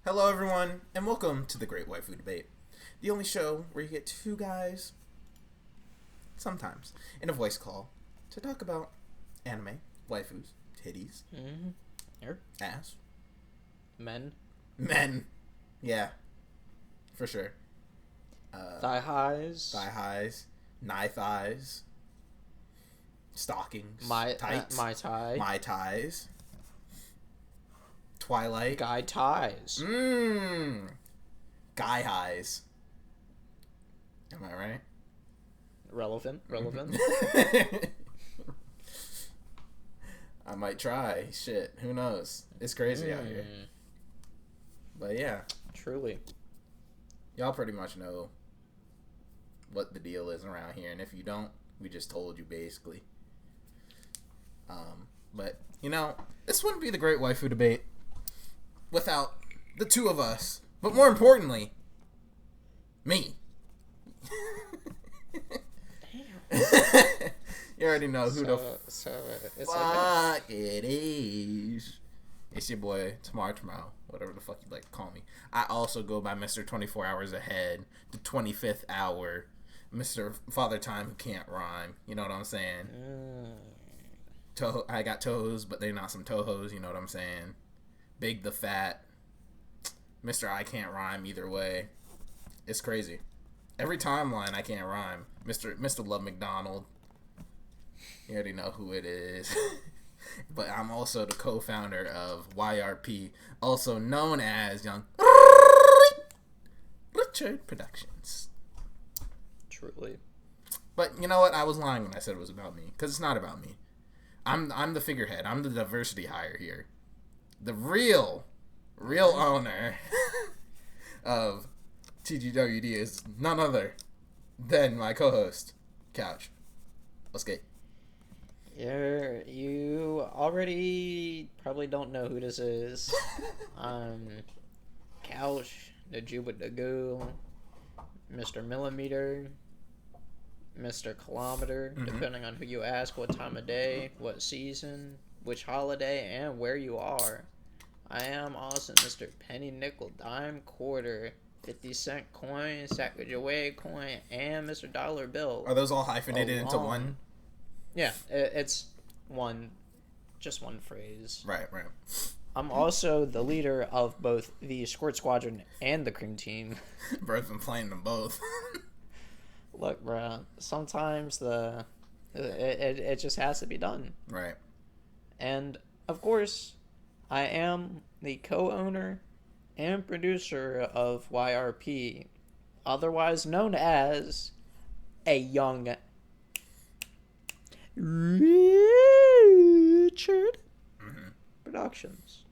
Hello, everyone, and welcome to the Great Waifu Debate, the only show where you get two guys, sometimes, in a voice call to talk about anime, waifus, titties, ass, Men, yeah, for sure, thigh highs, knigh thighs, stockings, tights, my tie, ties. Twilight. guy ties. Guy highs. Am I right? Relevant. I might try. Shit. Who knows? It's crazy out here. But yeah. Truly. Y'all pretty much know what the deal is around here. And if you don't, we just told you basically. But, you know, this wouldn't be the Great Waifu Debate without the two of us, but more importantly, me. You already know who it's fuck it is. It's your boy Tamarrow, whatever the fuck you like to call me. I also go by Mr. 24 Hours Ahead, the 25th hour, Mr. Father Time who can't rhyme. You know what I'm saying? I got toes, but they're not some tohos. You know what I'm saying? Big the Fat, Mr. I Can't Rhyme either way. It's crazy. Every timeline I can't rhyme. Mr. Love McDonald. You already know who it is. But I'm also the co-founder of YRP, also known as Young Richard Productions. Truly. But you know what? I was lying when I said it was about me, because it's not about me. I'm the figurehead. I'm the diversity hire here. The real owner of TGWD is none other than my co-host, Couch. Let's get. You already probably don't know who this is. Couch, the Juba the Goo, Mr. Millimeter, Mr. Kilometer, depending on who you ask, what time of day, what season, which holiday, and where you are. I am also Mr. Penny, Nickel, Dime, Quarter, 50-cent coin, Sacagaway coin, and Mr. Dollar Bill. Are those all hyphenated into one? Yeah, it's just one phrase. Right. I'm also the leader of both the Squirt Squadron and the Cream Team. Bro's been playing them both. Look, bruh, sometimes it just has to be done. Right. And, of course, I am the co-owner and producer of YRP, otherwise known as a Young Richard Productions.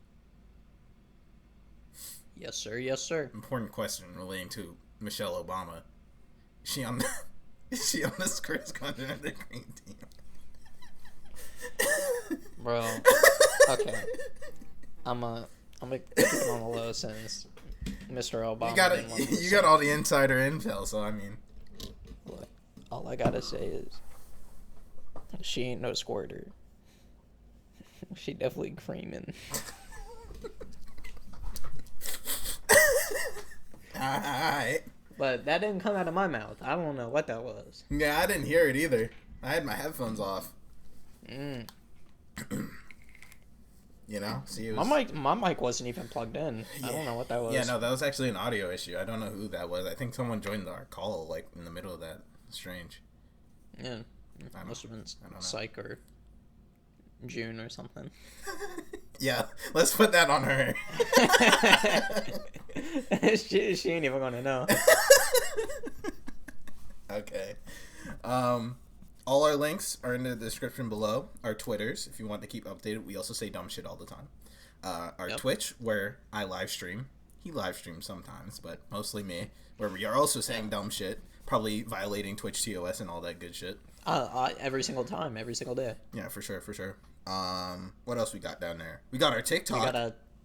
Yes, sir. Important question relating to Michelle Obama. Is she on the Squirt Squadron of the Green Team? Bro, okay. I'm gonna keep it on the low since Mr. Obama You got all the insider intel, so I mean. Look, all I gotta say is she ain't no squirter. She definitely creaming. Alright. But that didn't come out of my mouth. I don't know what that was. Yeah, I didn't hear it either. I had my headphones off. You know? See, it was... My mic wasn't even plugged in. Yeah. I don't know what that was. Yeah, no, that was actually an audio issue. I don't know who that was. I think someone joined our call, like, in the middle of that. Strange. Yeah. Must have been Psych or June or something. Yeah, let's put that on her. she ain't even gonna know. Okay. All our links are in the description below. Our Twitters, if you want to keep updated. We also say dumb shit all the time. Our Twitch, where I live stream. He live streams sometimes, but mostly me. Where we are also saying dumb shit. Probably violating Twitch TOS and all that good shit. Every single time, every single day. Yeah, for sure. What else we got down there? We got our TikTok. We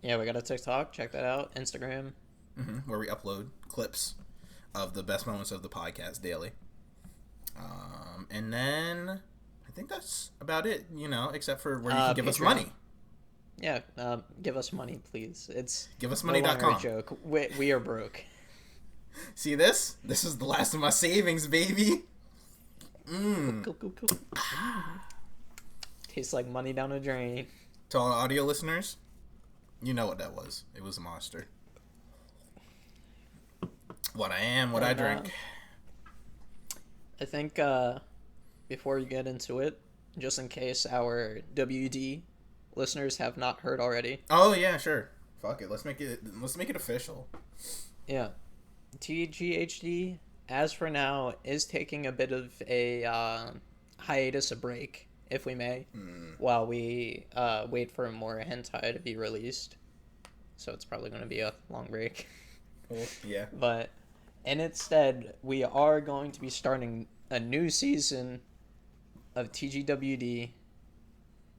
got a TikTok. Check that out. Instagram. Where we upload clips of the best moments of the podcast daily. And then I think that's about it, you know, except for where you can give us money. Yeah, give us money, please. It's Give us no longer money.com. a joke. We are broke. See this? This is the last of my savings, baby. Cool. Tastes like money down a drain. To all audio listeners, you know what that was. It was a monster. What I am, what I drink. I think before you get into it, just in case our WD listeners have not heard already. Oh yeah, sure. Fuck it. Let's make it official. Yeah. TGHD, as for now, is taking a bit of a hiatus, a break, if we may, while we wait for more hentai to be released. So it's probably going to be a long break. Well, yeah. But instead, we are going to be starting a new season of TGWD,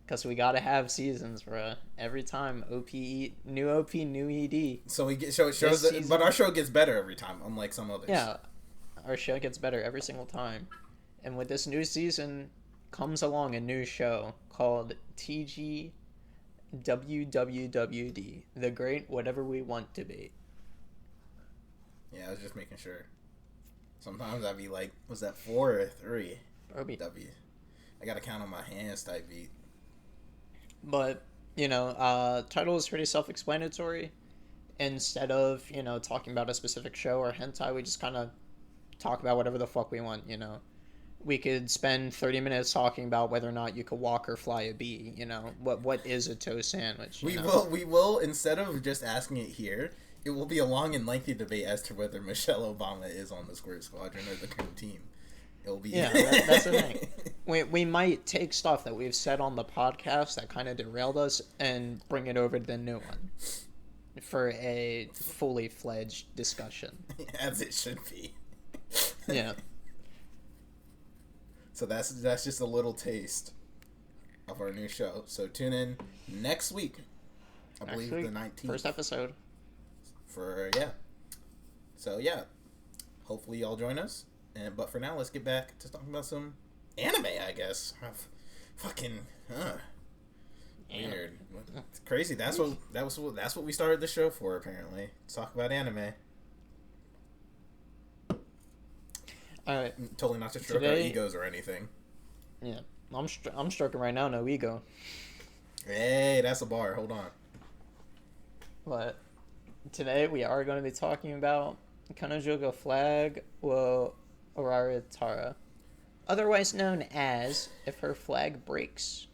because we gotta have seasons, bro. Every time new OP, new ED. So we get shows that, but our show gets better every time, unlike some others. Yeah, our show gets better every single time. And with this new season comes along a new show called TGWWD, the Great Whatever We Want Debate. Yeah, I was just making sure. Sometimes I'd be like, was that 4 or 3? Probably. W. I gotta count on my hands type beat. But, title is pretty self-explanatory. Instead of, talking about a specific show or hentai, we just kind of talk about whatever the fuck we want, We could spend 30 minutes talking about whether or not you could walk or fly a bee, What is a toast sandwich? We will, instead of just asking it here, it will be a long and lengthy debate as to whether Michelle Obama is on the Squirt Squadron or the Crew Team. It'll be... Yeah, that's the thing. We might take stuff that we've said on the podcast that kind of derailed us and bring it over to the new one for a fully fledged discussion. As it should be. Yeah. So that's just a little taste of our new show. So tune in next week. I believe the 19th. First episode. So yeah. Hopefully y'all join us. But for now, let's get back to talking about some anime, I guess. Fucking weird. It's crazy. That's what we started the show for, apparently. To talk about anime. Alright. Totally not to stroke our egos or anything. Yeah. I'm stroking right now, no ego. Hey, that's a bar. Hold on. But today we are going to be talking about Kanojo Flag Oraritara, otherwise known as If Her Flag Breaks.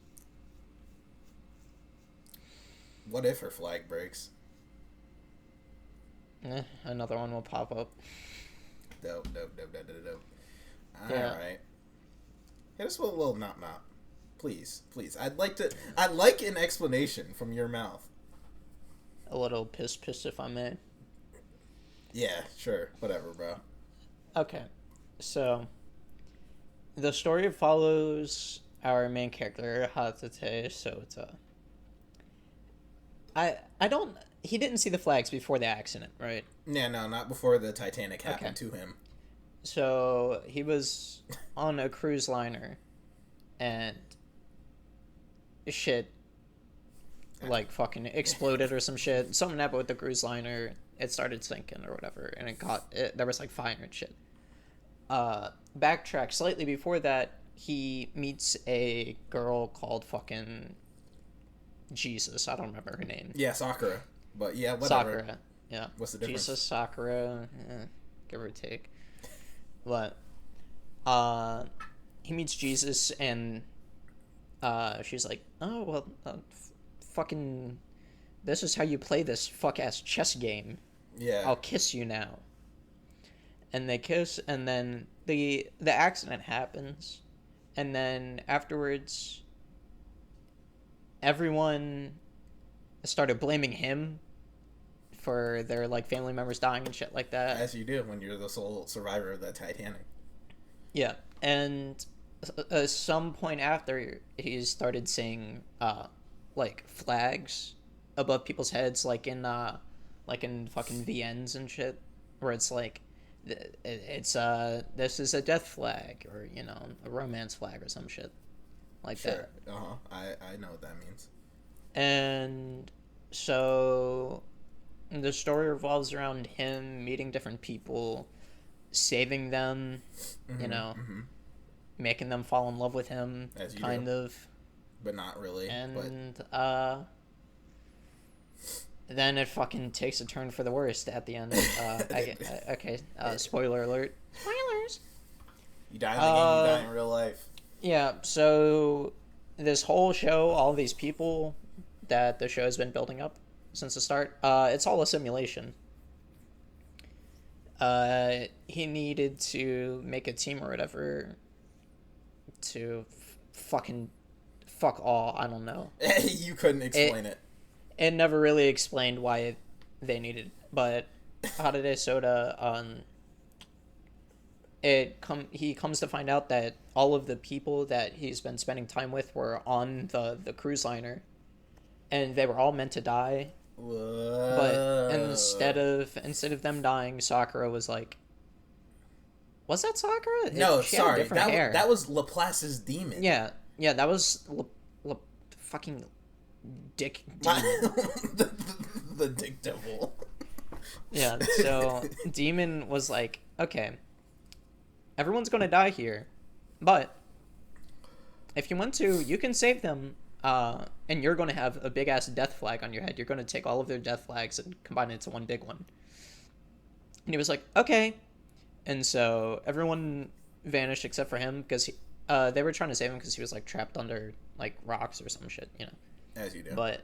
What if her flag breaks? Another one will pop up. Dope. Alright. Yeah. Hit us with a little not. Please. I'd like an explanation from your mouth. A little piss if I may. Yeah, sure. Whatever, bro. Okay. So, the story follows our main character, Hatate Sota. He didn't see the flags before the accident, right? Yeah, no, not before the Titanic happened to him. So, he was on a cruise liner, and shit, like, fucking exploded or some shit. Something happened with the cruise liner, it started sinking or whatever, and there was, like, fire and shit. Backtrack slightly before that, he meets a girl called fucking Jesus. I don't remember her name. Yeah, Sakura. But yeah, whatever. Sakura. Yeah. What's the difference? Jesus, Sakura, give or take. But he meets Jesus, and she's like, "Oh well, fucking, this is how you play this fuck ass chess game. Yeah. I'll kiss you now." And they kiss, and then the accident happens, and then afterwards, everyone started blaming him for their, like, family members dying and shit like that. As you do when you're the sole survivor of the Titanic. Yeah, and some point after, he started seeing like, flags above people's heads, like in fucking VNs and shit, where it's like, it's this is a death flag, or a romance flag or some shit like that. I know what that means. And so the story revolves around him meeting different people, saving them, making them fall in love with him, As you kind do. of. But not really. And then it fucking takes a turn for the worst at the end. Okay, spoiler alert. Spoilers. You die in the game, you die in real life. Yeah, so this whole show, all these people that the show has been building up since the start, it's all a simulation. He needed to make a team or whatever to fuck all, I don't know. You couldn't explain it. It never really explained why they needed, but Harade Soda, he comes to find out that all of the people that he's been spending time with were on the cruise liner, and they were all meant to die. Whoa. But instead of them dying, Sakura was like, was that Sakura? No, she sorry, had different hair. that was Laplace's demon. Yeah, that was fucking Dick Demon. the Dick Devil. Yeah, so Demon was like, okay, everyone's gonna die here, but if you want to, you can save them, and you're gonna have a big ass death flag on your head. You're gonna take all of their death flags and combine it into one big one. And he was like, okay. And so everyone vanished except for him, because they were trying to save him because he was like trapped under like rocks or some shit, As you do. But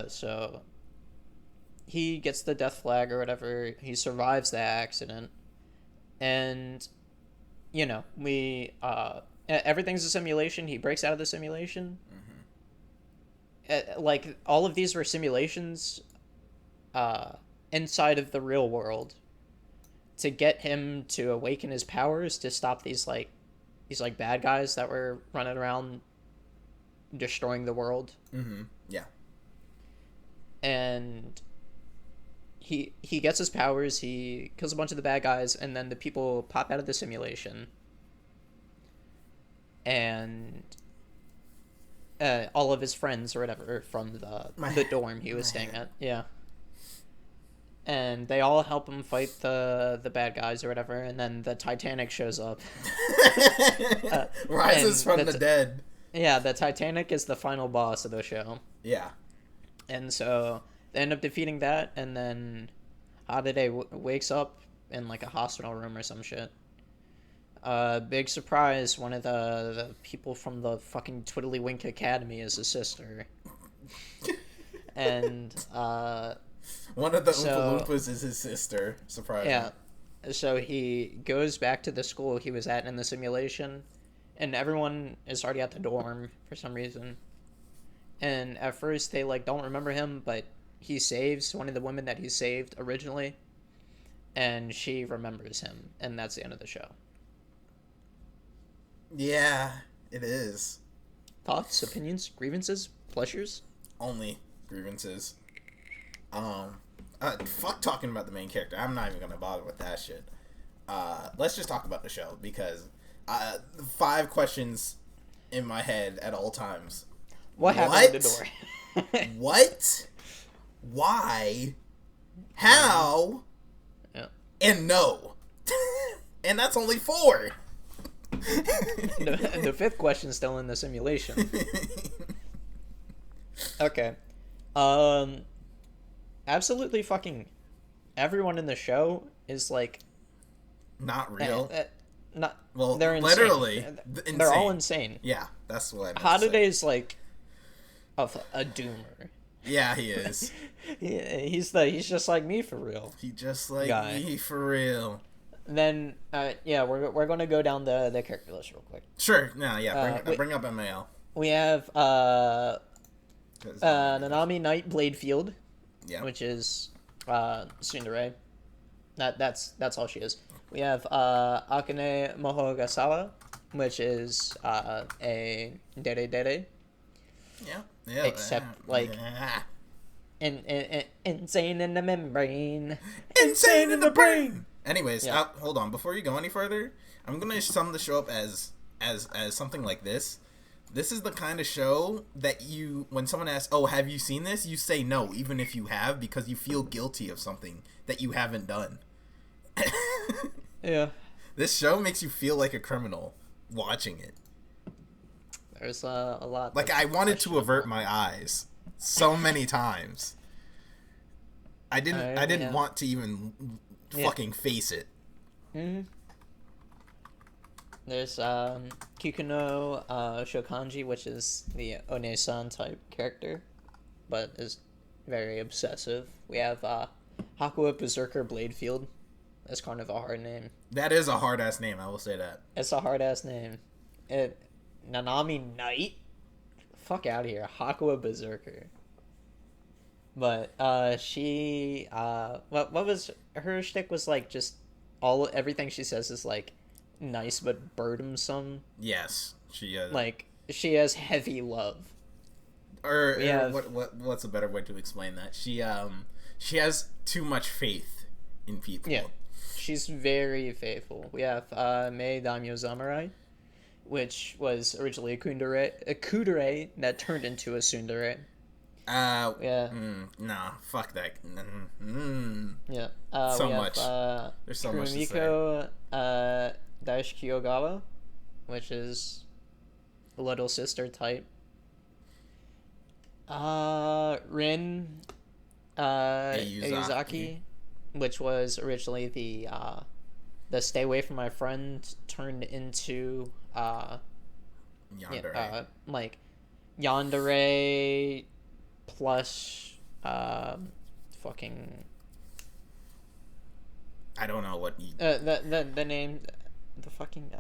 so he gets the death flag or whatever. He survives the accident, and we everything's a simulation. He breaks out of the simulation. Like all of these were simulations inside of the real world to get him to awaken his powers to stop these bad guys that were running around destroying the world. Yeah. And he gets his powers, he kills a bunch of the bad guys, and then the people pop out of the simulation. And all of his friends or whatever from the dorm he was staying at. Yeah. And they all help him fight the bad guys or whatever, and then the Titanic shows up. Rises from the dead. Yeah, the Titanic is the final boss of the show. Yeah. And so they end up defeating that, and then Harade wakes up in like a hospital room or some shit. Big surprise, one of the people from the fucking Twiddlywink Academy is his sister. And one of the Oompa Loompas is his sister. Surprising. Yeah. So he goes back to the school he was at in the simulation, and everyone is already at the dorm for some reason. And at first they don't remember him, but he saves one of the women that he saved originally, and she remembers him, and that's the end of the show. Yeah, it is. Thoughts, opinions, grievances, pleasures? Only grievances. Fuck talking about the main character. I'm not even gonna bother with that shit. Let's just talk about the show, because 5 questions in my head at all times. What happened at the door? What? Why? How? Yeah. And no. And that's only 4. The 5th question is still in the simulation. Okay. Absolutely fucking everyone in the show is not real. They're insane. Literally insane. They're all insane. Yeah, that's what Harude's a doomer. Yeah, he is. He's just like me for real. He just like me for real. Then we're gonna go down the character list real quick. Sure. No, yeah. Bring up MAL. We have Nanami Knight Bladefield. Yeah. Which is tsundere. That's all she is. We have Akane Mohogasawa, which is a dere dere. Yeah. Except insane in the membrane. Insane in the brain. Anyways, hold on. Before you go any further, I'm gonna sum the show up as something like this. This is the kind of show that you, when someone asks, "Oh, have you seen this?" you say no, even if you have, because you feel guilty of something that you haven't done. Yeah. This show makes you feel like a criminal watching it. There's a lot. Like, I wanted to avert my eyes so many times. I didn't want to even fucking face it. Mm-hmm. There's Kikuno Shokanji, which is the One-san type character, but is very obsessive. We have Hakuwa Berserker Bladefield. That's kind of a hard name. That is a hard-ass name, I will say that. It's a hard-ass name. Nanami Knight? Fuck out of here. Hakuwa Berserker. But she what was her shtick was like just everything she says is like nice but burdensome. Yes, she like she has heavy love. What's a better way to explain that? She has too much faith in people. Yeah. She's very faithful. We have Mei Daimyo Samurai, which was originally a kudere that turned into a tsundere. Nah, fuck that. Yeah. So we much. Have, There's so much to Kurumiko Daishiki Ogawa, which is a little sister type. Rin Ayuzaki, which was originally the Stay Away From My Friend turned into Yandere. like Yandere plus fucking I don't know what you... the name, the fucking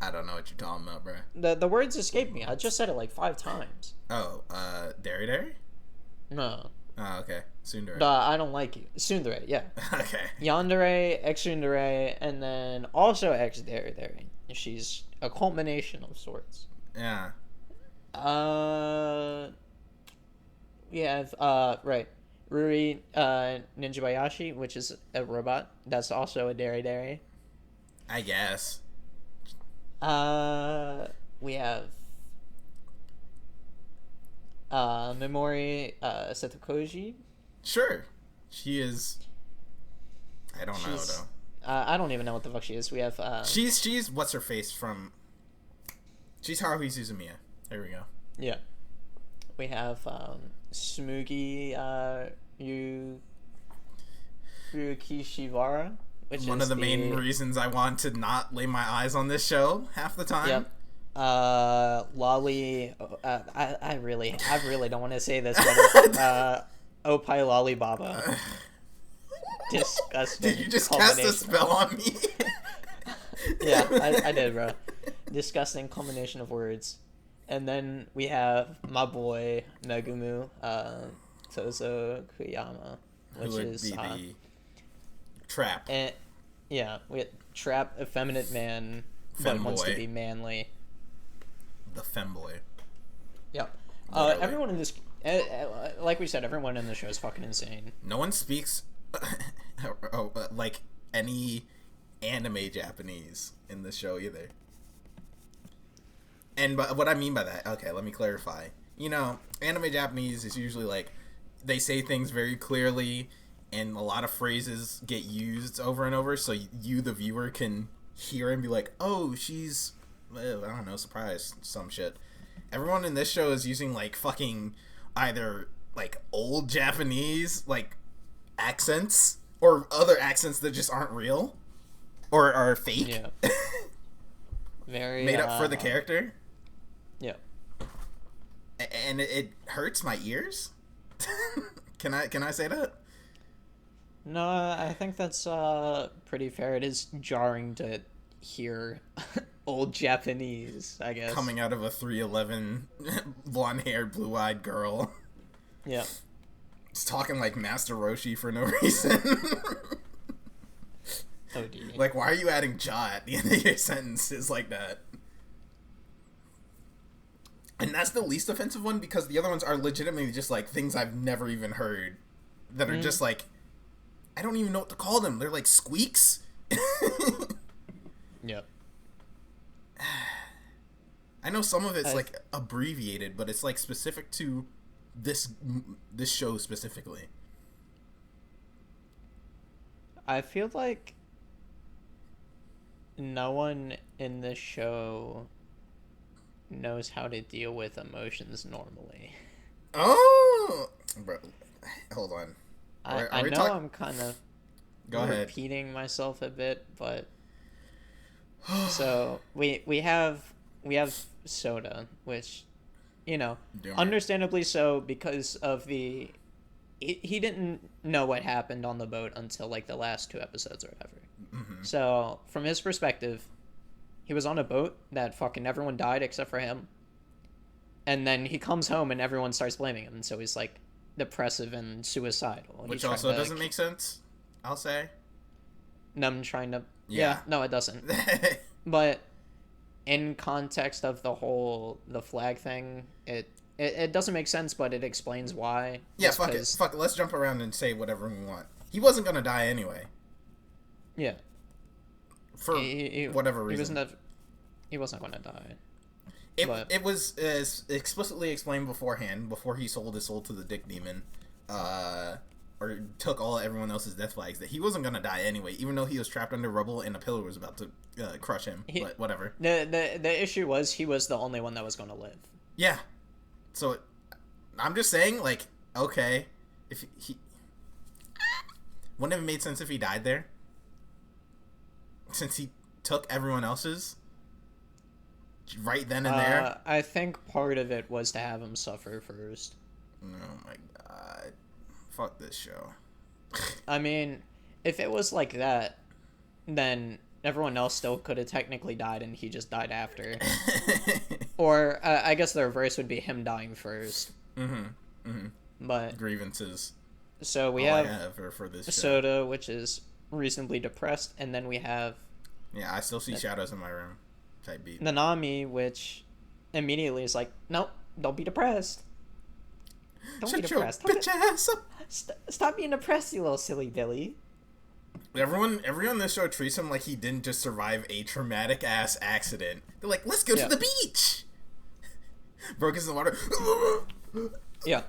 I don't know what you're talking about, bro. The words escaped me. I just said it like 5 times. Oh, Dairy? No. Oh, okay. Tsundere. I don't like you. Tsundere, yeah. Okay. Yandere, ex-tsundere, and then also ex-dere. She's a culmination of sorts. Yeah. We have, right. Ruri Ninjabayashi, which is a robot. That's also a dere. I guess. We have Memori Setokoji. Sure. She is... I don't know, though. I don't even know what the fuck she is. We have... She's what's her face from... She's Haruhi Suzumiya. There we go. Yeah. We have Smugi Ryukishivara, which one is of the main reasons I want to not lay my eyes on this show half the time. Yep. Lolly. I really don't want to say this, but Opai Lolly Baba. Disgusting. Did you just cast a spell on me? Yeah, I did, bro. Disgusting combination of words. And then we have my boy Megumu Tozo Kuyama, which is be the trap. And yeah, we trap effeminate man, but wants to be manly. The femboy. Yep. Everyone in this, like we said, everyone in the show is fucking insane. No one speaks like any anime Japanese in the show either. And what I mean by that, okay, let me clarify. You know, anime Japanese is usually like, they say things very clearly, and a lot of phrases get used over and over, so you, the viewer, can hear and be like, oh, she's, I don't know, surprised, some shit. Everyone in this show is using, like, fucking either, like, old Japanese, like, accents, or other accents that just aren't real, or are fake. Yeah. Very made up for the character. Yeah. And it hurts my ears. Can I say that? No, I think that's pretty fair. It is jarring to hear old Japanese, I guess. Coming out of a 3'11", blonde-haired, blue-eyed girl. Yeah. It's talking like Master Roshi for no reason. Oh, dear. Like, why are you adding ja at the end of your sentences like that? And that's the least offensive one, because the other ones are legitimately just, like, things I've never even heard that are just, like, I don't even know what to call them. They're, like, squeaks? Yep. I know some of it's like abbreviated, but it's like specific to this show specifically. I feel like no one in this show knows how to deal with emotions normally. Oh, bro, hold on. I know I'm kind of repeating myself a bit, but so we have Soda, which, you know, understandably so, because of he didn't know what happened on the boat until like the last 2 episodes or whatever. Mm-hmm. So from his perspective, he was on a boat that fucking everyone died except for him, and then he comes home and everyone starts blaming him, and so he's like depressive and suicidal. Which also doesn't make sense, I'll say. I'm trying to... Yeah, no, it doesn't. But in context of the flag thing, it doesn't make sense, but it explains why. Yeah, fuck it. Let's jump around and say whatever we want. He wasn't gonna die anyway. Yeah. For whatever reason. He wasn't gonna die. It was explicitly explained beforehand, before he sold his soul to the dick demon, or took everyone else's death flags, that he wasn't gonna die anyway, even though he was trapped under rubble and a pillar was about to crush him. But whatever. The issue was he was the only one that was gonna live. Yeah. So I'm just saying, like, okay, if he wouldn't have made sense if he died there, since he took everyone else's right then and there. I think part of it was to have him suffer first. Oh my god. Fuck this show. I mean, if it was like that, then everyone else still could have technically died and he just died after. Or I guess the reverse would be him dying first. But grievances. So we have for this Soda, which is reasonably depressed, and then we have... Yeah, I still see shadows in my room. Type beat. Nanami, which immediately is like, nope, don't be depressed. Don't be depressed. Your bitch ass up. Stop being depressed, you little silly Billy. Everyone in this show treats him like he didn't just survive a traumatic ass accident. They're like, let's go to the beach. Broke in the water. Yeah.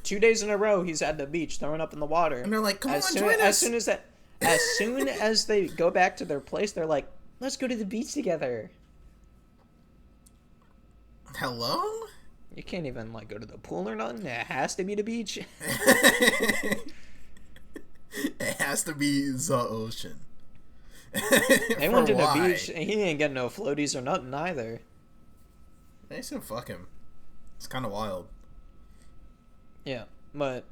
2 days in a row, he's at the beach throwing up in the water. And they're like, come on, join us. As soon as they go back to their place, they're like, let's go to the beach together. Hello? You can't even, like, go to the pool or nothing. It has to be the beach. It has to be the ocean. They went to the beach, and he didn't get no floaties or nothing either. They said fuck him. It's kind of wild. Yeah, but...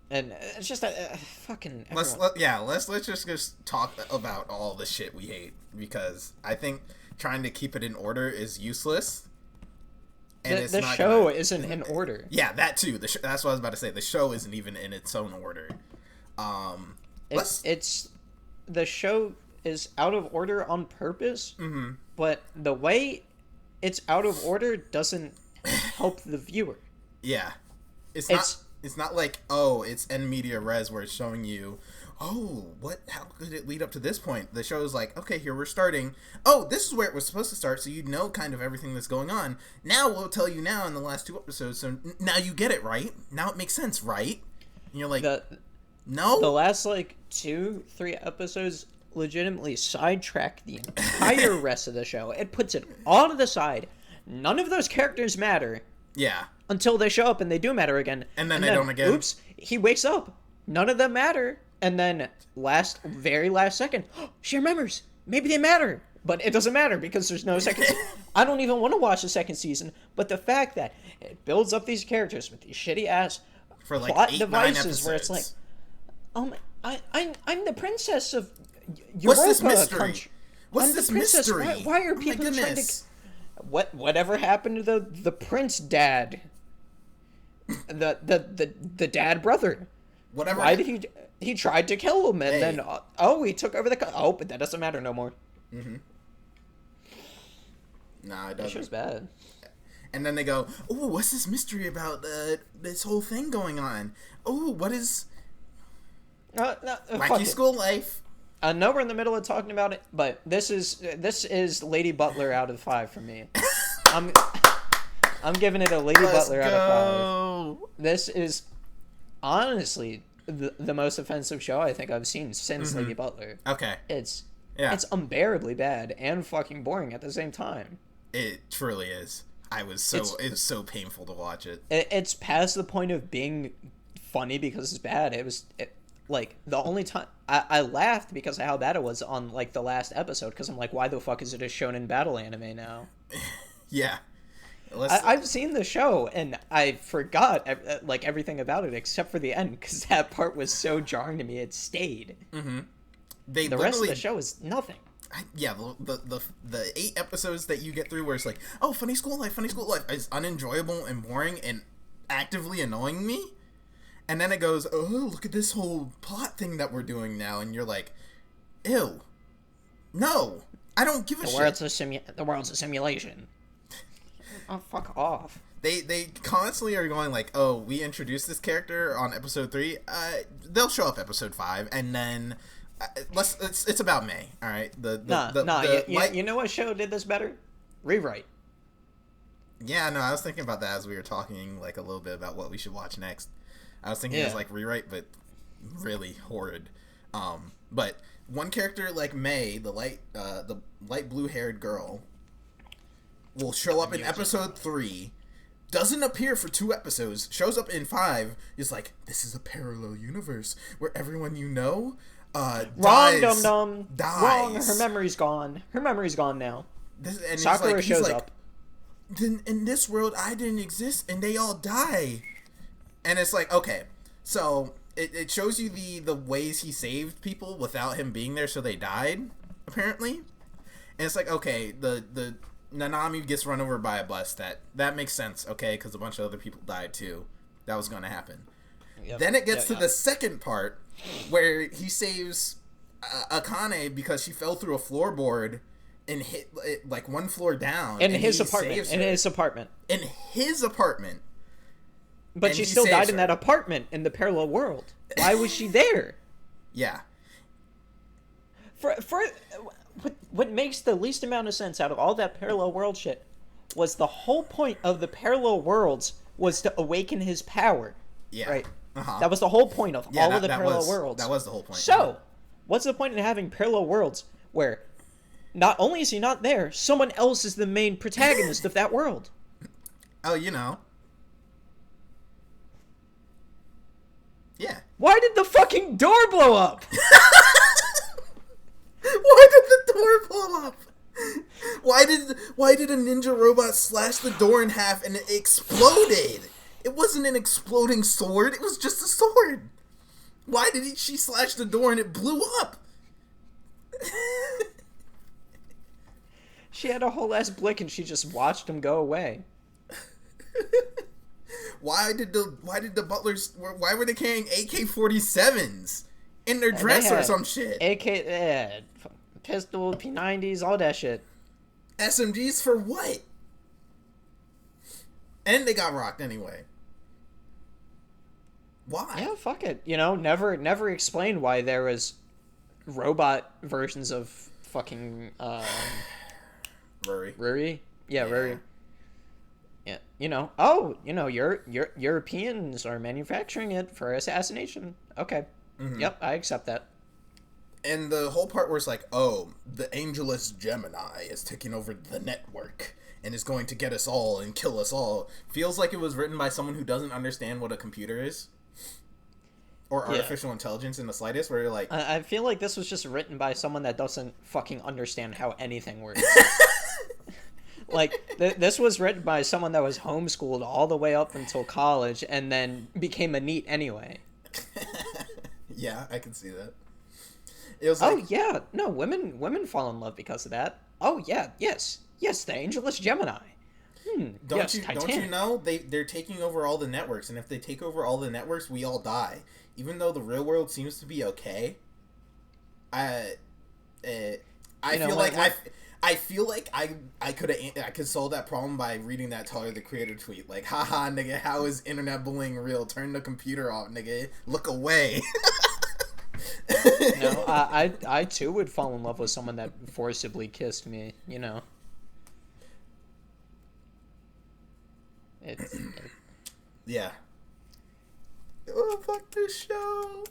And it's just fucking... Let's just talk about all the shit we hate, because I think trying to keep it in order is useless. And the show isn't in order. Yeah, that too. That's what I was about to say. The show isn't even in its own order. The show is out of order on purpose, but the way it's out of order doesn't help the viewer. Yeah, it's not like, oh, it's en media res where it's showing you, oh, how could it lead up to this point? The show is like, okay, here we're starting. Oh, this is where it was supposed to start, so you know kind of everything that's going on. Now we'll tell you now in the last 2 episodes, so now you get it, right? Now it makes sense, right? And you're like, no? The last, 2-3 episodes legitimately sidetrack the entire rest of the show. It puts it all to the side. None of those characters matter. Yeah. Until they show up and they do matter again. And then they don't again. Oops, he wakes up. None of them matter. And then very last second, she remembers. Maybe they matter. But it doesn't matter because there's no second season. I don't even want to watch the second season. But the fact that it builds up these characters with these shitty ass for plot devices where it's like, oh my, I'm the princess of Europa. What's this mystery? Country. What's this mystery? Why are people trying to... Whatever happened to the prince dad? The dad brother. Whatever. Why did he tried to kill him and then he took over but that doesn't matter no more. Nah, it doesn't. That show's bad. And then they go, oh, what's this mystery about this whole thing going on? Oh, what is Wacky School Life? I know we're in the middle of talking about it, but this is Lady Butler out of 5 for me. I'm giving it a Lady Let's Butler go. out of 5. This is honestly the most offensive show I think I've seen since Lady Butler. Okay. It's Yeah. unbearably bad and fucking boring at the same time. It truly is. It was so painful to watch it. It's past the point of being funny because it's bad. Like, the only time I laughed because of how bad it was on, like, the last episode, because I'm like, why the fuck is it a shonen battle anime now? Yeah. I've seen the show, and I forgot, like, everything about it except for the end, because that part was so jarring to me, it stayed. Mm-hmm. The rest of the show is nothing. Yeah, the 8 episodes that you get through where it's like, oh, funny school life is unenjoyable and boring and actively annoying me. And then it goes, oh, look at this whole plot thing that we're doing now. And you're like, ew. No. I don't give a shit. The world's a simulation. Oh, fuck off. They constantly are going like, oh, we introduced this character on episode 3. They'll show up episode 5. And then, it's about May, all right? You know what show did this better? Rewrite. Yeah, no, I was thinking about that as we were talking, like, a little bit about what we should watch next. I was thinking it was like Rewrite, but really horrid. But one character like May, the light blue haired girl, will show up in episode 3, doesn't appear for 2 episodes, shows up in 5, is like, this is a parallel universe where everyone you know Wrong, dies. dum-dum. Dies. Wrong, her memory's gone. Her memory's gone now. And Sakura shows up. In this world, I didn't exist, and they all die. And it's like, okay, so it shows you the ways he saved people without him being there, so they died, apparently. And it's like, okay, the Nanami gets run over by a bus. That makes sense, okay, because a bunch of other people died too. That was going to happen. Yep. Then it gets to the second part, where he saves Akane because she fell through a floorboard and hit like one floor down. In his apartment. In his apartment. But she still died in that apartment in the parallel world. Why was she there? Yeah. For what makes the least amount of sense out of all that parallel world shit was the whole point of the parallel worlds was to awaken his power. Yeah. Right? Uh-huh. That was the whole point of all of the parallel worlds. That was the whole point. So, what's the point in having parallel worlds where not only is he not there, someone else is the main protagonist of that world? Oh, you know. Yeah. Why did the fucking door blow up? Why did the door blow up? Why did a ninja robot slash the door in half and it exploded? It wasn't an exploding sword. It was just a sword. Why did she slash the door and it blew up? She had a whole ass blick and she just watched him go away. Why did the butlers? Why were they carrying AK-47s in their dress or some shit? Pistol, P90s, all that shit. SMGs for what? And they got rocked anyway. Why? Yeah, fuck it. You know, never explained why there was robot versions of fucking Ruri. Yeah, Ruri. Yeah, Europeans are manufacturing it for assassination. Okay. Mm-hmm. Yep, I accept that. And the whole part where it's like, oh, the Angelus Gemini is taking over the network and is going to get us all and kill us all, feels like it was written by someone who doesn't understand what a computer is. Or artificial intelligence in the slightest, where you're like... I feel like this was just written by someone that doesn't fucking understand how anything works. Like, this was written by someone that was homeschooled all the way up until college and then became a NEET anyway. Yeah, I can see that. It was like, no, women fall in love because of that. Oh yeah, yes, the Angelus Gemini. Don't you know they're taking over all the networks, and if they take over all the networks, we all die. Even though the real world seems to be okay, I feel like I could solve that problem by reading that Tyler the Creator tweet. Like, haha, nigga, how is internet bullying real? Turn the computer off, nigga. Look away. No, I too would fall in love with someone that forcibly kissed me, you know. Yeah. Oh, fuck this show.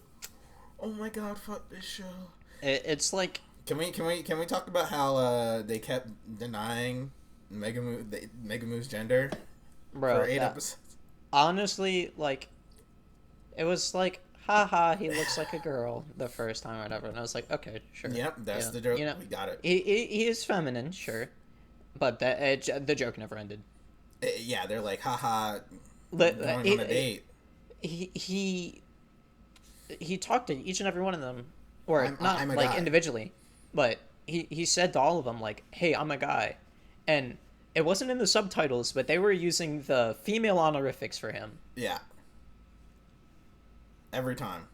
Oh my god, fuck this show. It's like... Can we talk about how they kept denying Megumi's gender Bro, for 8 episodes? Honestly, like, it was like, haha, he looks like a girl the first time or whatever, and I was like, okay, sure. Yep, that's the joke. We got it. He is feminine, sure, but the joke never ended. Yeah, they're like, haha, going on a date. He talked to each and every one of them, or I'm like guy. Individually, but he said to all of them, like, hey, I'm a guy, and it wasn't in the subtitles, but they were using the female honorifics for him. Yeah. Every time.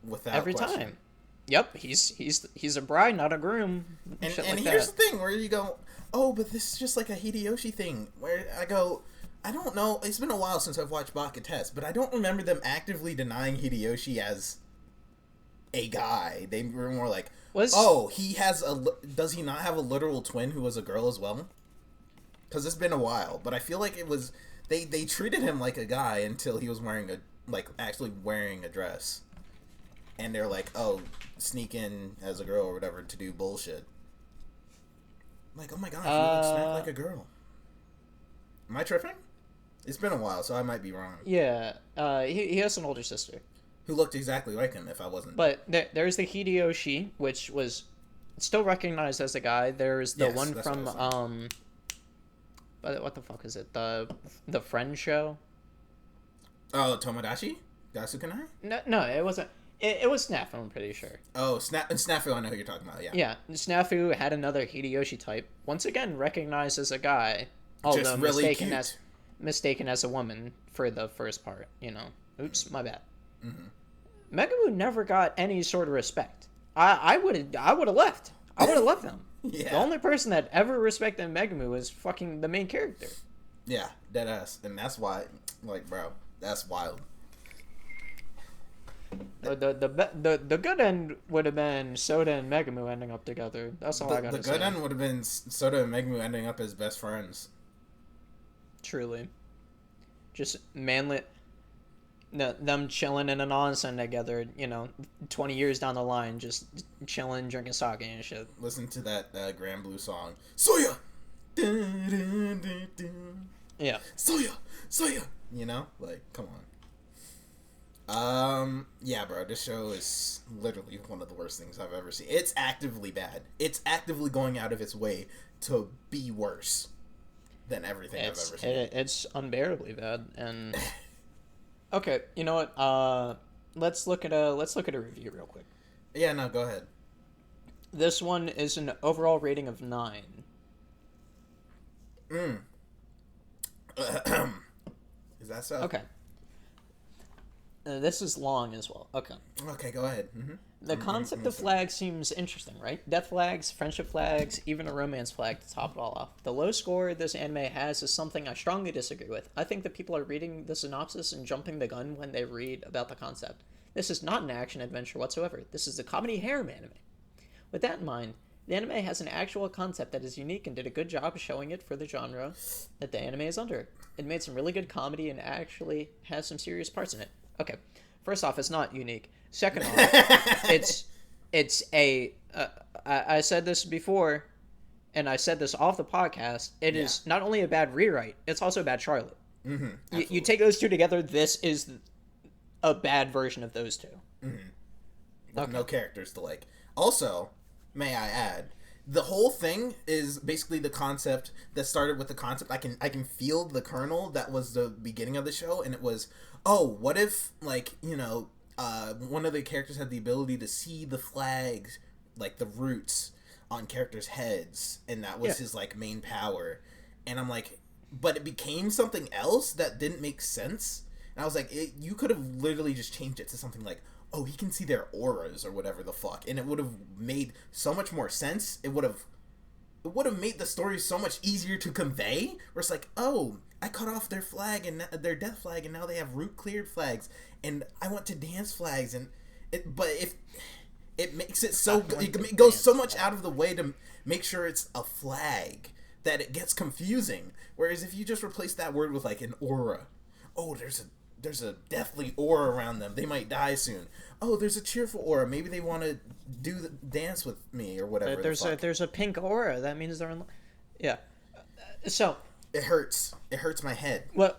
Without every question. Time. Yep, he's a bride, not a groom. And here's the thing where you go, oh, but this is just like a Hideyoshi thing. Where I go, I don't know. It's been a while since I've watched Baka Test, but I don't remember them actively denying Hideyoshi as a guy. They were more like, he has does he not have a literal twin who was a girl as well? Because it's been a while, but I feel like it was they treated him like a guy until he was actually wearing a dress, and they're like, oh, sneak in as a girl or whatever to do bullshit. Like, oh my god, he looks smack like a girl. Am I tripping? It's been a while, so I might be wrong. Yeah, he has an older sister who looked exactly like him. If I wasn't, but there's the Hideyoshi, which was still recognized as a guy. There's the one from what the fuck is it? The Friend show. Oh, Tomodachi? Gasukanai? No, it wasn't. It was Snafu, I'm pretty sure. Oh, Snafu, I know who you're talking about, yeah. Yeah, Snafu had another Hideyoshi type. Once again, recognized as a guy, although just really mistaken as a woman for the first part, you know. Oops, my bad. Mm-hmm. Megumu never got any sort of respect. I would have left. I would have left them. Yeah. The only person that ever respected Megumu was fucking the main character. Yeah, deadass. And that's why, like, bro, that's wild. The good end would have been Soda and Megumu ending up together. That's all I gotta say. The good end would have been Soda and Megumu ending up as best friends. Truly. Just manly... them chilling in an onsen together, 20 years down the line, just chilling, drinking sake and shit. Listen to that Grand Blue song. Soya! Yeah. Soya! You know? Like, come on. Yeah, bro, this show is literally one of the worst things I've ever seen. It's actively bad. It's actively going out of its way to be worse than everything I've ever seen. It's unbearably bad, and... Okay, you know what? Let's look at a review real quick. Yeah, no, go ahead. This one is an overall rating of 9. Is that so? Okay. This is long as well. Okay. Okay, go ahead. Mm-hmm. The concept of flags seems interesting, right? Death flags, friendship flags, even a romance flag to top it all off. The low score this anime has is something I strongly disagree with. I think that people are reading the synopsis and jumping the gun when they read about the concept. This is not an action adventure whatsoever. This is a comedy harem anime. With that in mind, the anime has an actual concept that is unique and did a good job of showing it for the genre that the anime is under. It made some really good comedy and actually has some serious parts in it. Okay, first off, it's not unique. Second off, it's a I said this before, and I said this off the podcast. It is not only a bad rewrite, it's also a bad Charlotte. Mm-hmm, you take those two together, this is a bad version of those two. Mm-hmm. Okay. No characters to like. Also, may I add, the whole thing is basically the concept that started with the concept. I can feel the kernel that was the beginning of the show, and it was, oh, what if, like, one of the characters had the ability to see the flags, like the roots on characters' heads, and that was his, like, main power. And I'm like, but it became something else that didn't make sense. And I was like, you could have literally just changed it to something like, oh, he can see their auras or whatever the fuck, and it would have made so much more sense. It would have made the story so much easier to convey. Where it's like, oh, I cut off their flag and their death flag, and now they have root cleared flags, and I went to dance flags, and if it makes it so it goes so much out of the way to make sure it's a flag that it gets confusing. Whereas if you just replace that word with like an aura, oh, there's there's a deathly aura around them. They might die soon. Oh, there's a cheerful aura. Maybe they want to dance with me or whatever. There's a pink aura. That means they're in. Yeah. So. It hurts. It hurts my head. Well,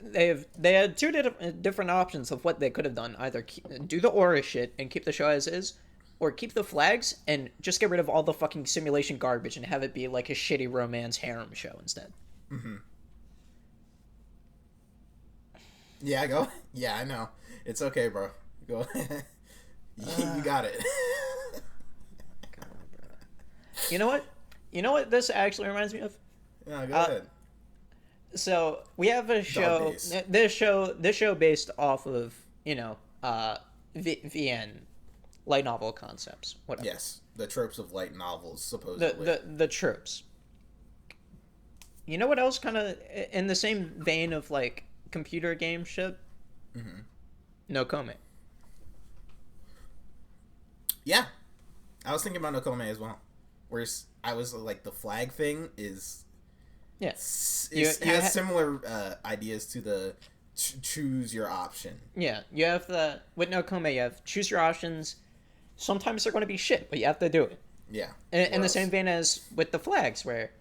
they had two different options of what they could have done. Either do the aura shit and keep the show as is, or keep the flags and just get rid of all the fucking simulation garbage and have it be like a shitty romance harem show instead. Mm-hmm. Yeah, go. Yeah, I know. It's okay, bro. Go. You got it. You know what? You know what this actually reminds me of? Yeah, go ahead. So we have a show. This show based off of VN light novel concepts. Whatever. Yes, the tropes of light novels, supposedly. The tropes. You know what else kind of in the same vein of like computer game shit? Mm-hmm. No Kome. Yeah, I was thinking about No Kome as well. Whereas I was like, the flag thing is. Yes, has similar ideas to the choose your option. Yeah, you have the with No Kome, you have choose your options. Sometimes they're going to be shit, but you have to do it. Yeah. In the same vein as with the flags, where,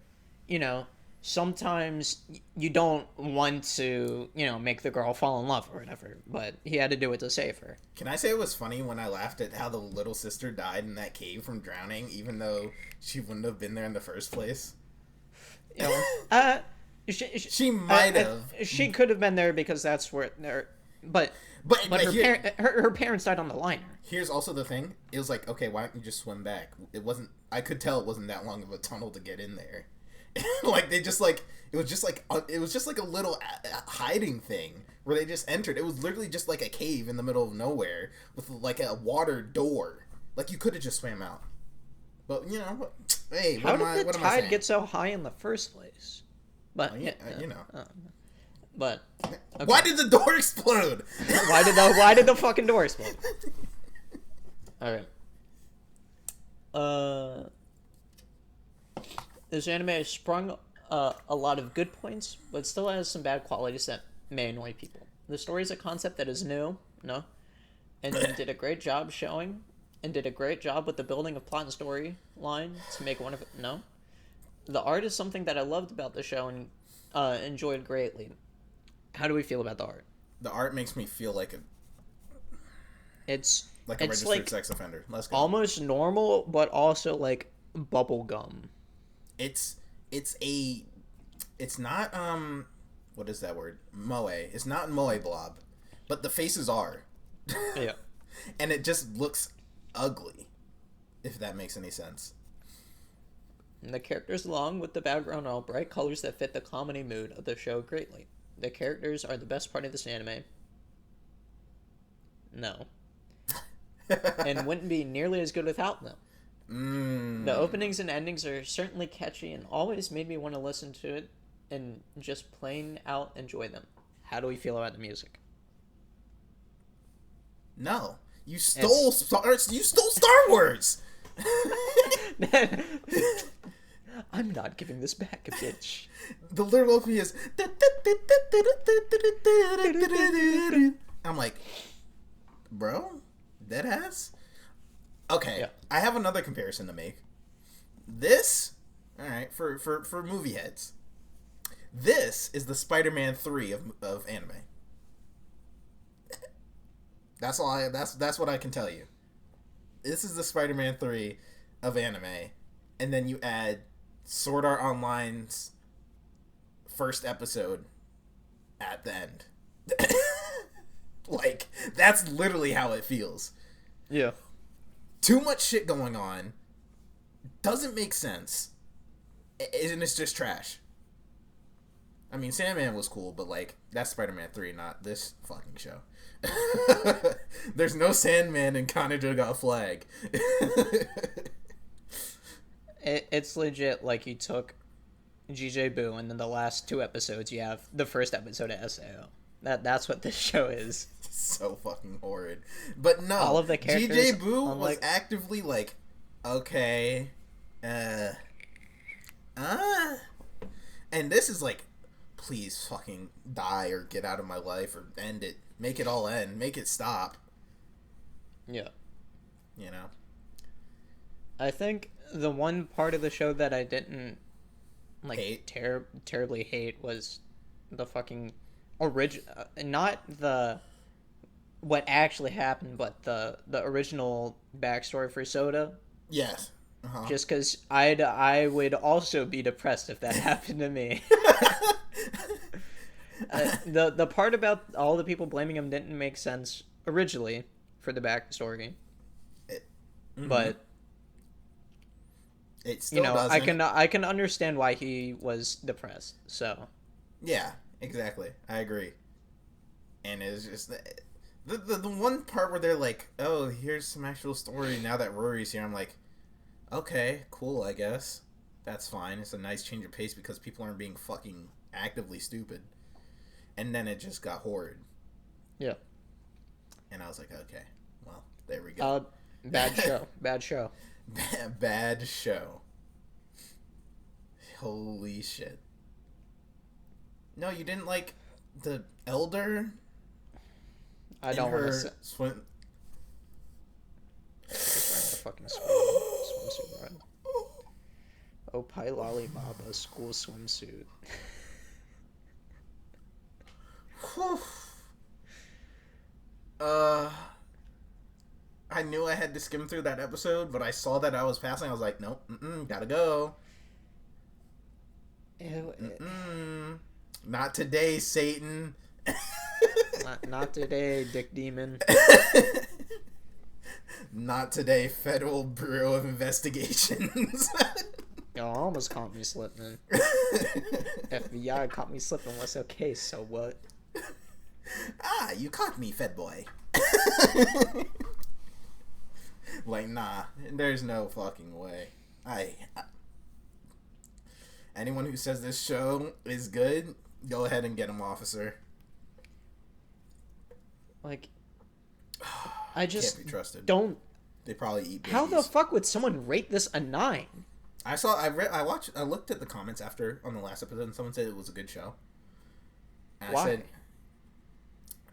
sometimes you don't want to, make the girl fall in love or whatever, but he had to do it to save her. Can I say it was funny when I laughed at how the little sister died in that cave from drowning, even though she wouldn't have been there in the first place? She might have. She could have been there because that's where but her parents died on the liner. Here's also the thing. It was like, okay, why don't you just swim back? It wasn't. I could tell it wasn't that long of a tunnel to get in there. Like they just like it was just like a little hiding thing where they just entered. It was literally just like a cave in the middle of nowhere with like a water door. Like you could have just swam out. But hey, how did the tide get so high in the first place? But but okay. Why did the door explode? why did the fucking door explode? All right. This anime has sprung a lot of good points, but still has some bad qualities that may annoy people. The story is a concept that is new, and did a great job showing. And did a great job with the building of plot and storyline to make one of it. No, the art is something that I loved about the show and enjoyed greatly. How do we feel about the art? The art makes me feel like it's a registered sex offender. Let's go. Almost normal, but also like bubble gum. It's not what is that word? Moe. It's not moe blob, but the faces are. Yeah, and it just looks ugly, if that makes any sense. And the characters, along with the background, are all bright colors that fit the comedy mood of the show greatly. The characters are the best part of this anime. No. And wouldn't be nearly as good without them. The openings and endings are certainly catchy and always made me want to listen to it and just plain out enjoy them. How do we feel about the music? No. You stole Star Wars. I'm not giving this back, bitch. The lyrical OP is. I'm like, bro, dead ass. Okay, yeah. I have another comparison to make. This, all right, for movie heads. This is the Spider-Man 3 of anime. That's all. That's what I can tell you. This is the Spider-Man 3 of anime, and then you add Sword Art Online's first episode at the end. Like, that's literally how it feels. Yeah. Too much shit going on. Doesn't make sense. And it's just trash. I mean, Sandman was cool, but like, that's Spider-Man 3, not this fucking show. There's no Sandman in Kanajo Got Flag. It's legit like you took GJ Boo and then the last two episodes you have the first episode of SAO. That's what this show is. So fucking horrid. But no, all of the characters, GJ Boo was actively like, okay, and this is like please fucking die or get out of my life or end it. Make it all end. Make it stop. Yeah. You know? I think the one part of the show that I didn't terribly hate was the fucking not the what actually happened, but the original backstory for Soda. Yes. Uh-huh. Just because I would also be depressed if that happened to me. The part about all the people blaming him didn't make sense originally for the backstory, but it still doesn't. I can understand why he was depressed. So yeah, exactly, I agree. And it's just the one part where they're like, "Oh, here's some actual story now that Rory's here." I'm like, okay, cool, I guess. That's fine. It's a nice change of pace because people aren't being fucking actively stupid. And then it just got horrid. Yeah. And I was like, okay, well, there we go. Bad show. Bad show. Bad show. Holy shit. No, you didn't like the Elder? I don't want to swim. Fucking swimsuit run. Oh, Pai Lolly Baba school swimsuit. I knew I had to skim through that episode, but I saw that I was passing. I was like, nope, gotta go. Not today, Satan. not today, Dick Demon. Not today, Federal Bureau of Investigations. Y'all almost caught me slipping. FBI caught me slipping. What's okay? So what? You caught me, Fed boy. Like, nah, there's no fucking way. Anyone who says this show is good, go ahead and get him, officer. Like, I just can't be trusted. Don't. They probably eat babies. How the fuck would someone rate this a 9? I looked at the comments after on the last episode, and someone said it was a good show. And why? I said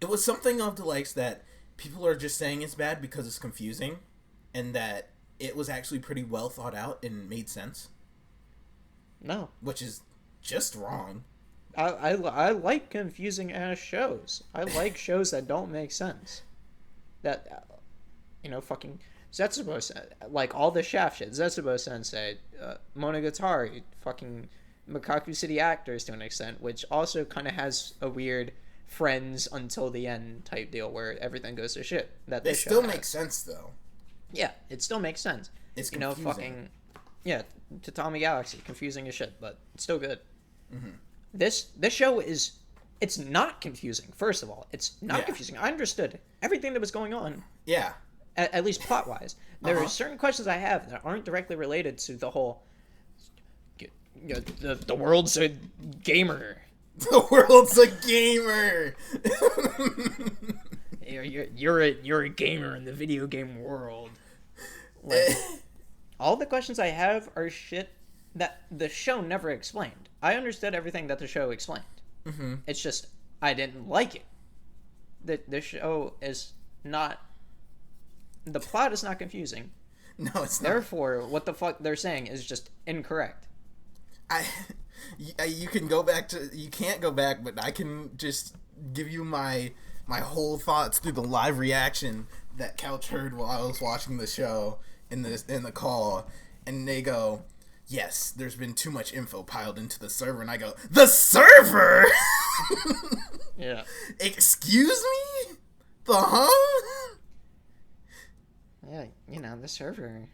it was something of the likes that people are just saying it's bad because it's confusing, and that it was actually pretty well thought out and made sense. No, which is just wrong. I like confusing ass shows. I like shows that don't make sense. That, fucking Zetsubo, like all the Shaft shit. Zetsubo Sensei, Monogatari, fucking Makaku City Actors to an extent, which also kind of has a weird friends until the end type deal where everything goes to shit. That they still make sense though. Yeah, it still makes sense. It's confusing. Fucking Tatami Galaxy, confusing as shit, but it's still good. Mm-hmm. This show it's not confusing. First of all, it's not confusing. I understood everything that was going on. Yeah. At least plot wise, there are certain questions I have that aren't directly related to the whole. The world's a gamer. The world's a gamer. You're a gamer in the video game world. Like, all the questions I have are shit that the show never explained. I understood everything that the show explained. Mm-hmm. It's just I didn't like it. The show is not. The plot is not confusing. No, it's not. Therefore, what the fuck they're saying is just incorrect. You can go back to. You can't go back, but I can just give you my whole thoughts through the live reaction that Couch heard while I was watching the show in the call, and they go, "Yes, there's been too much info piled into the server," and I go, "The server?" Yeah. Excuse me? Huh? Yeah, the server.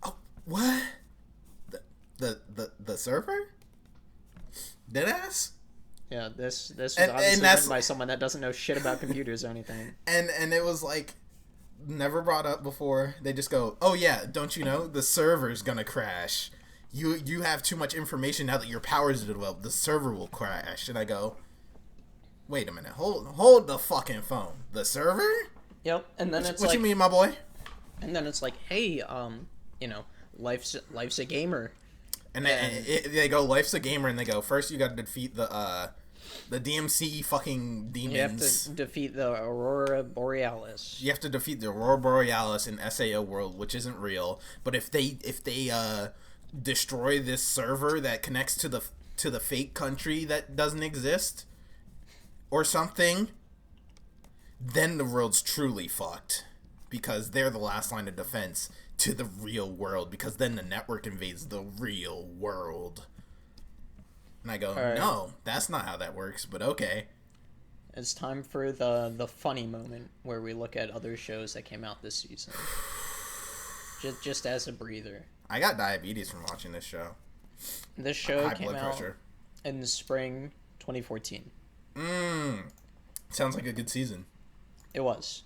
Oh, what? The server? Deadass? Yeah, this was obviously written by someone that doesn't know shit about computers or anything. And it was like never brought up before. They just go, "Oh yeah, don't you know the server's gonna crash? You have too much information now that your power's developed. The server will crash." And I go, "Wait a minute, hold the fucking phone. The server?" Yep. And then what you mean, my boy? And then it's like, hey, life's a gamer. And they go, life's a gamer, and they go, first you gotta defeat the DMC fucking demons. You have to defeat the Aurora Borealis. You have to defeat the Aurora Borealis in SAO world, which isn't real. But if they destroy this server that connects to the fake country that doesn't exist, or something, then the world's truly fucked. Because they're the last line of defense to the real world, because then the network invades the real world. And I go, right. No, that's not how that works, but okay. It's time for the funny moment where we look at other shows that came out this season. just as a breather. I got diabetes from watching this show. This show came out in the spring 2014. Sounds like a good season. It was.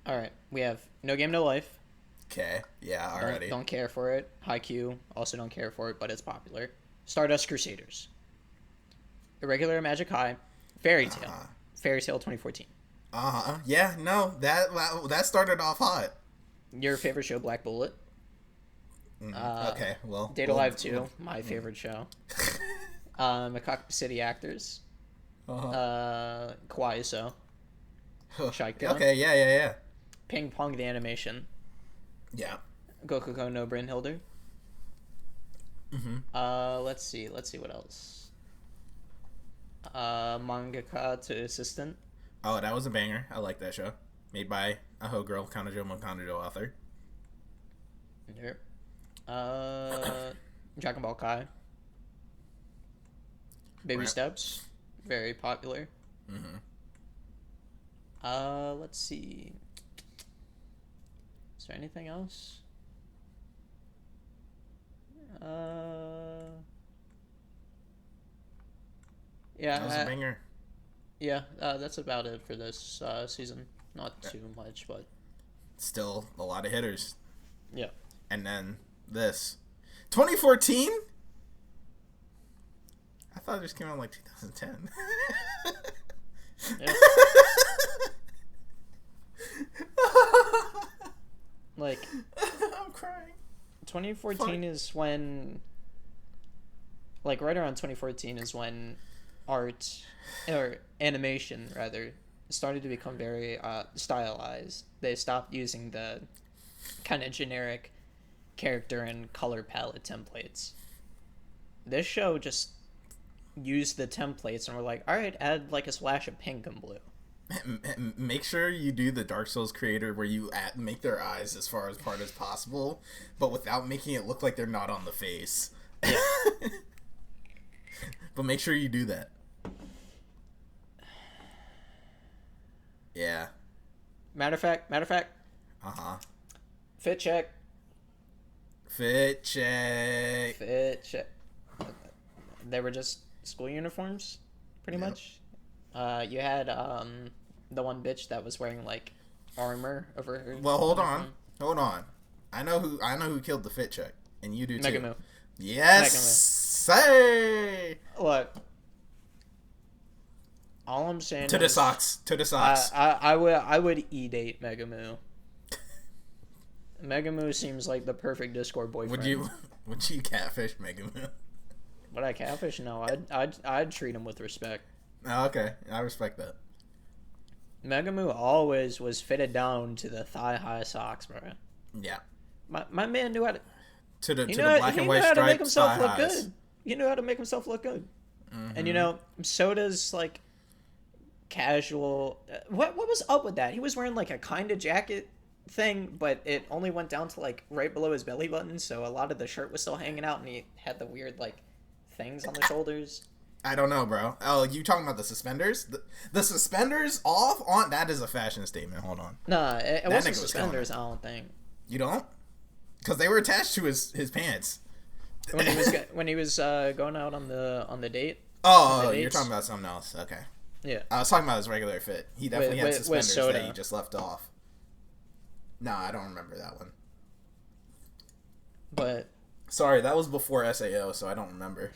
Alright, we have No Game No Life. Okay, yeah, already. Don't care for it. Haikyuu, also don't care for it, but it's popular. Stardust Crusaders. Irregular Magic High. Fairy Tail. Fairy Tail 2014. Yeah, no, that started off hot. Your favorite show, Black Bullet. Okay, well. Date Alive 2, my favorite show. Macaque City Actors. Kawaii So. Shaika. Okay, yeah. Ping Pong the Animation. Yeah. Gokuko no Brynhilder. Let's see what else. Mangaka to Assistant. Oh, that was a banger. I like that show. Made by a Ho Girl Kanojo Monkanojo author. Yep. Dragon Ball Kai. Baby Steps. Very popular. Let's see. Is there anything else? Yeah. That was a banger. Yeah, that's about it for this season. Not too much, but still a lot of hitters. Yeah. And then this 2014. I thought it just came out like 2010. Yeah. Like, I'm crying. 2014 is when, like, right around 2014 is when art, or animation rather, started to become very stylized. They stopped using the kind of generic character and color palette templates. This show just used the templates and we're like, all right, add like a splash of pink and blue. Make sure you do the Dark Souls creator where you make their eyes as far apart as possible, but without making it look like they're not on the face. Yeah. But make sure you do that. Yeah. Matter of fact. Fit check. They were just school uniforms, pretty much. You had the one bitch that was wearing like armor over her. Well, hold on. I know who killed the fit check, and you do too. Megumu. Yes. Say. Look. All I'm saying to the socks. I would e-date Megumu. Megumu seems like the perfect Discord boyfriend. Would you catfish Megumu? Would I catfish? No, I'd treat him with respect. Oh, okay, I respect that. Megumu always was fitted down to the thigh-high socks, bro. Yeah. My man knew how to. To the black and white striped thigh highs. Good. He knew how to make himself look good. And so does like casual. What was up with that? He was wearing like a kind of jacket thing, but it only went down to like right below his belly button, so a lot of the shirt was still hanging out, and he had the weird like things on the shoulders. I don't know, bro. Oh, you talking about the suspenders? The suspenders off on? That is a fashion statement. Hold on. Nah, it wasn't suspenders. I don't think. You don't? Because they were attached to his pants. When he was going out on the date. Oh, you're talking about something else. Okay. Yeah. I was talking about his regular fit. He definitely had suspenders that he just left off. No, I don't remember that one. But sorry, that was before SAO, so I don't remember.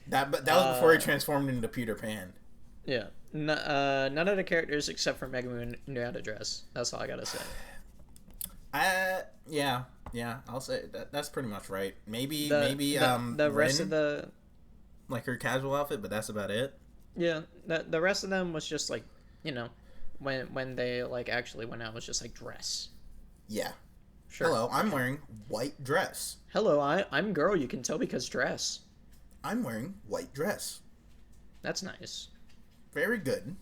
That was before he transformed into Peter Pan. Yeah. None of the characters except for Megumu knew how to dress. That's all I gotta say. Yeah. Yeah, I'll say that's pretty much right. Maybe the rest of the like her casual outfit, but that's about it. Yeah, the rest of them was just like, you know, when they like actually went out was just like dress. Yeah. Sure. Hello, I'm wearing white dress. Hello, I'm girl. You can tell because dress. I'm wearing white dress. That's nice. Very good.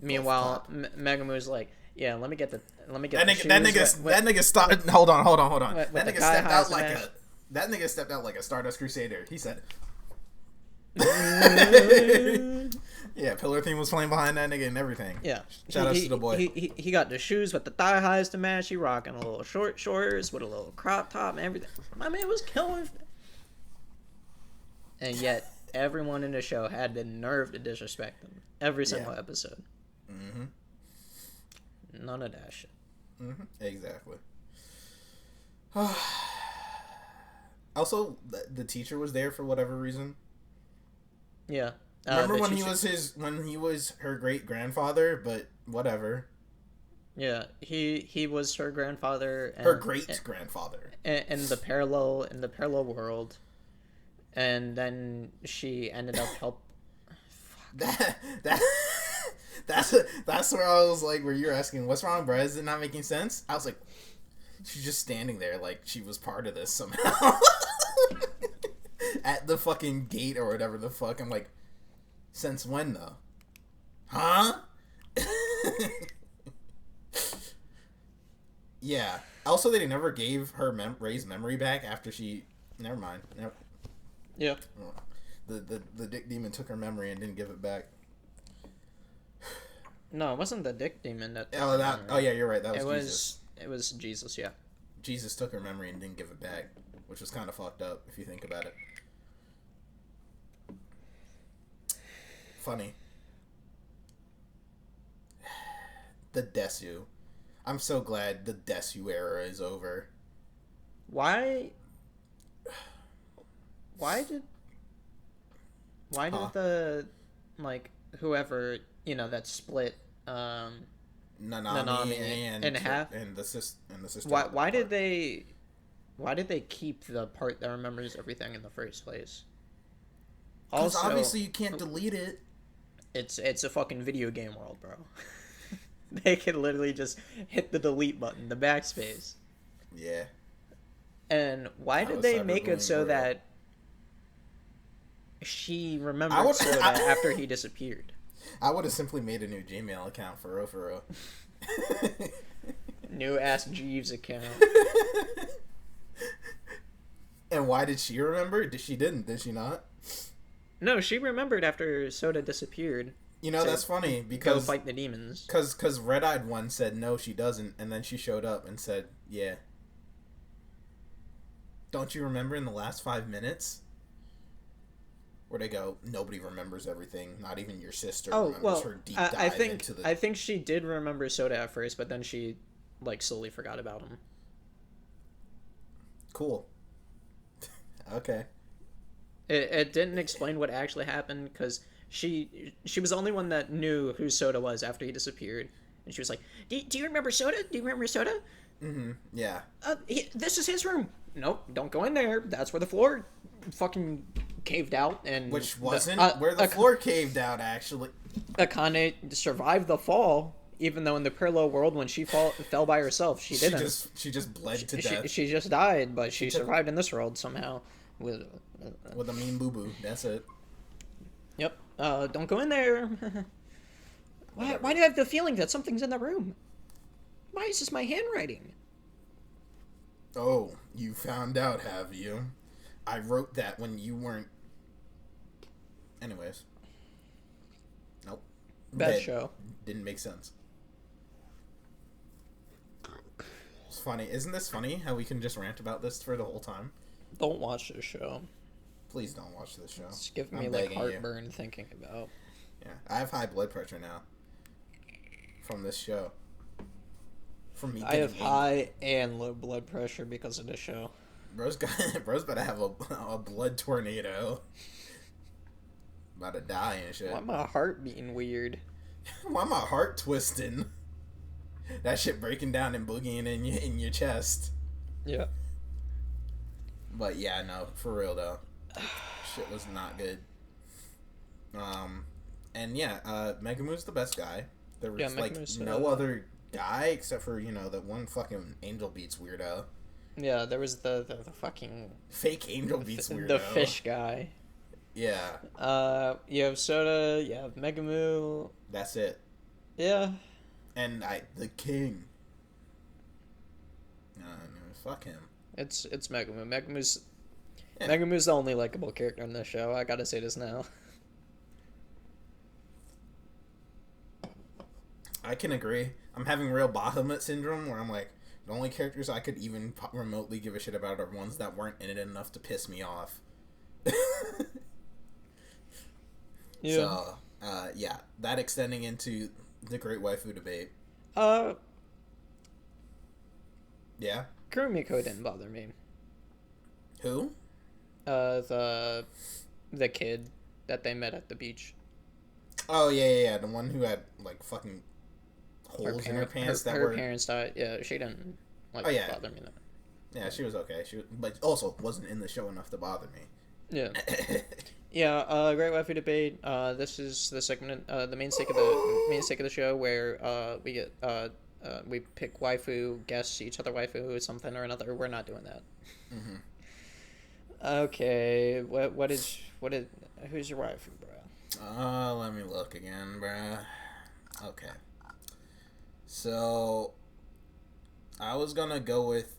Meanwhile, Megumu's like, yeah, let me get the shoes. That nigga stopped. Hold on. That nigga stepped out like that nigga stepped out like a Stardust Crusader. He said. Yeah, Pillar Theme was playing behind that nigga and everything. Yeah. Shout out to the boy. He got the shoes with the thigh highs to match. He rocking a little short shorts with a little crop top and everything. My man was killing. And yet, everyone in the show had the nerve to disrespect him. Every single episode. Mm-hmm. None of that shit. Mm-hmm. Exactly. Also, the teacher was there for whatever reason. Yeah. Remember when he was her great grandfather, but whatever. Yeah, he was her grandfather. Her great grandfather. In the parallel world, and then she ended up That's where I was like, where you're asking, what's wrong, bro? Is it not making sense? I was like, she's just standing there like she was part of this somehow. At the fucking gate or whatever the fuck. I'm like, since when though? Huh? Yeah. Also, they never gave her Ray's memory back after she. Never mind. Yeah. The dick demon took her memory and didn't give it back. No, it wasn't the dick demon that. Oh yeah, you're right. That was Jesus. It was Jesus. Yeah. Jesus took her memory and didn't give it back, which was kind of fucked up if you think about it. Funny. The Desu. I'm so glad the Desu era is over. Why did the like whoever that split Nanami in half and the sister why did they keep the part that remembers everything in the first place? Also, obviously you can't delete it. It's a fucking video game world, bro. They can literally just hit the delete button, the backspace. Yeah. And why did they make it so that she remembered Soda after he disappeared? I would have simply made a new Gmail account for real. New Ask Jeeves account. And why did she remember? Did she not? No, she remembered after Soda disappeared. That's funny because go fight the demons. Because Red-Eyed One said no, she doesn't, and then she showed up and said, yeah. Don't you remember in the last 5 minutes? Where they go, nobody remembers everything, not even your sister remembers her deep dive into the... I think she did remember Soda at first, but then she, slowly forgot about him. Cool. Okay. It didn't explain what actually happened, because she was the only one that knew who Soda was after he disappeared. And she was like, do you remember Soda? Do you remember Soda? Mm-hmm, yeah. This is his room. Nope, don't go in there. That's where the floor fucking caved out. And which wasn't where the floor caved out, actually. Akane survived the fall, even though in the parallel world when she fell by herself, she didn't. She just bled to death. She just died, but she survived in this world somehow. With a mean boo-boo. That's it. Yep. Don't go in there. Why do I have the feeling that something's in the room? Why is this my handwriting? Oh, you found out, have you? I wrote that when you weren't... Anyways. Nope. Bad show. Didn't make sense. It's funny. Isn't this funny how we can just rant about this for the whole time? Don't watch this show. Please don't watch this show. It's giving me heartburn thinking about. Yeah, I have high blood pressure now. From this show. From me. I have high and low blood pressure because of this show. Bro's about to have a blood tornado. About to die and shit. Why my heart beating weird? Why my heart twisting? That shit breaking down and boogieing in your chest. Yeah. But yeah, no, for real though, shit was not good. And yeah, Megumi's the best guy. There was like no other guy except for that one fucking Angel Beats weirdo. Yeah, there was the fucking fake Angel Beats weirdo. The fish guy. Yeah. You have Soda. You have Megumu. That's it. Yeah. And the king. Fuck him. It's Megumu. Megumu's the only likable character in this show. I gotta say this now. I can agree. I'm having real Bahamut syndrome where I'm like, the only characters I could even remotely give a shit about are ones that weren't in it enough to piss me off. Yeah. So, yeah, that extending into the Great Waifu Debate. Yeah? Kurumiko didn't bother me. Who? The kid that they met at the beach. Oh, yeah. The one who had, like, fucking holes in her pants her parents died. Yeah, she didn't, bother me that. Yeah, she was okay. But also wasn't in the show enough to bother me. Yeah. Yeah, Great Waifu Debate. This is the segment, the main stake of the show where we get we pick waifu, guess each other waifu, something or another. We're not doing that. Mm-hmm. Okay, who's your waifu, bro? Let me look again, bruh. Okay. So, I was gonna go with,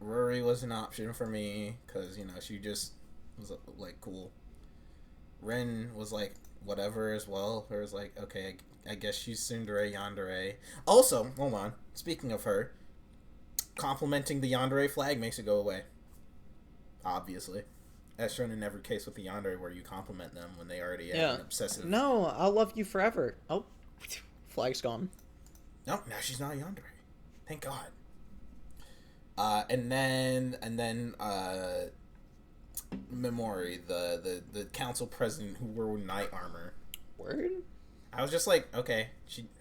Rory was an option for me, because, she just was, like, cool. Ren was, like, whatever as well. There was, like, okay, I guess she's tsundere yandere. Also, hold on, speaking of her, complimenting the yandere flag makes it go away. Obviously. As shown in every case with the yandere where you compliment them when they already have an obsessive... No, I'll love you forever. Oh, flag's gone. No, now she's not a yandere. Thank God. And then Memori, the council president who wore knight armor. Word? I was just like, okay,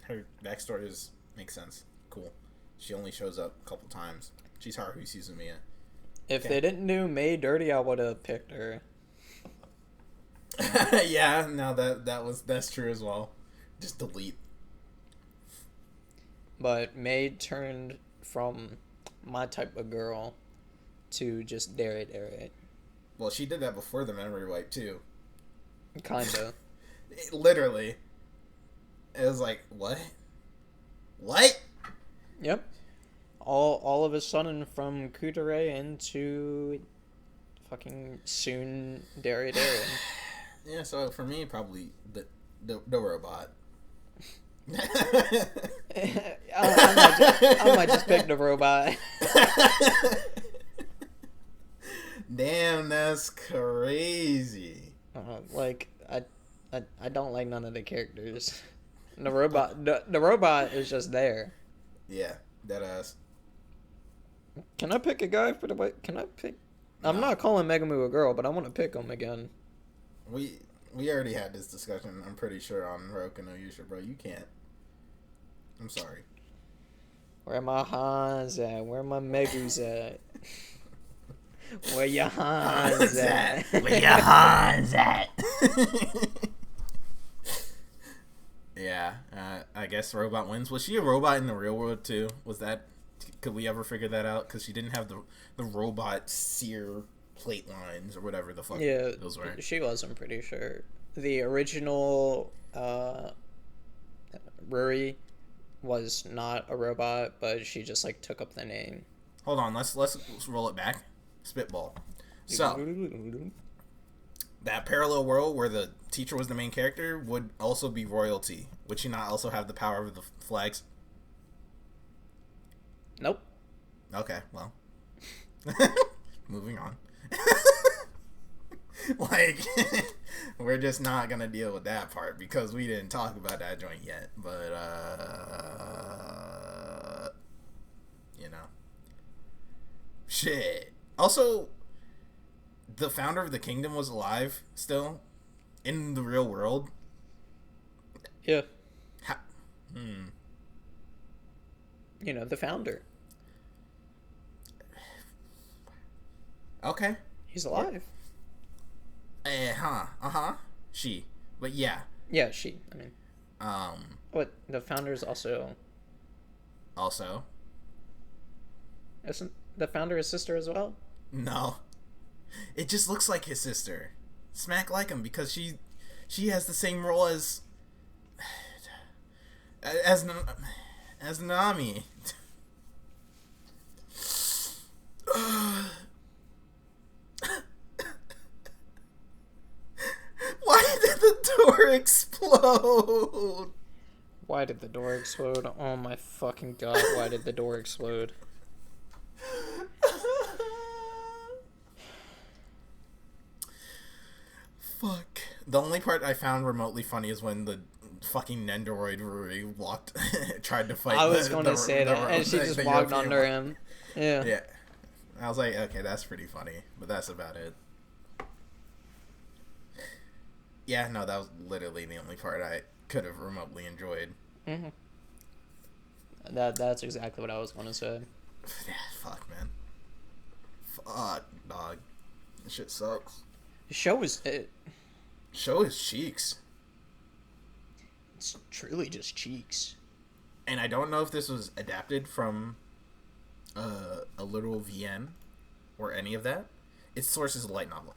her backstory makes sense. Cool. She only shows up a couple times. She's Haruhi Suzumiya. If they didn't do May dirty, I would have picked her. Yeah, no, that's true as well. Just delete. But May turned from my type of girl to just dare. Well, she did that before the memory wipe too. Kinda. Literally. It was like, what? What? Yep. All of a sudden from Kudere into fucking soon dare. Yeah, so for me, probably the robot. I might just pick the robot. Damn, that's crazy. I don't like none of the characters. The robot is just there. Yeah, that ass. Can I pick a guy for the way? Can I pick? No. I'm not calling Megumu a girl, but I want to pick him again. We already had this discussion, I'm pretty sure, on Roku no Yusha, bro. You can't. I'm sorry. Where my Hans at? Where my Megus at? Where your Hans at? Where your Hans at? Yeah, I guess robot wins. Was she a robot in the real world too? Could we ever figure that out? Because she didn't have the robot sear plate lines or whatever the fuck those were. She was, I'm pretty sure. The original Ruri was not a robot, but she just took up the name. Hold on, let's roll it back. Spitball. So that parallel world where the teacher was the main character would also be royalty. Would she not also have the power of the flags? Nope. Okay, well. Moving on. We're just not gonna deal with that part because we didn't talk about that joint yet. But, shit. Also, the founder of the kingdom was alive still in the real world. Yeah. The founder. Okay. He's alive. She. But yeah. Yeah, she. I mean. Um. What? The founder is also. Also. Isn't the founder his sister as well? No. It just looks like his sister. Smack like him because she has the same role as Nami. Why did the door explode? Why did the door explode? Oh my fucking god, why did the door explode? Fuck. The only part I found remotely funny is when the fucking Nendoroid Ruri tried to fight. I was going to say that, and she just walked under him. Yeah. Yeah. I was like, okay, that's pretty funny, but that's about it. Yeah, no, that was literally the only part I could have remotely enjoyed. Mm-hmm. That's exactly what I was going to say. Yeah, fuck, man. Fuck, dog. This shit sucks. The show is... Show his cheeks. It's truly just cheeks. And I don't know if this was adapted from a literal VN or any of that. Its source is a light novel.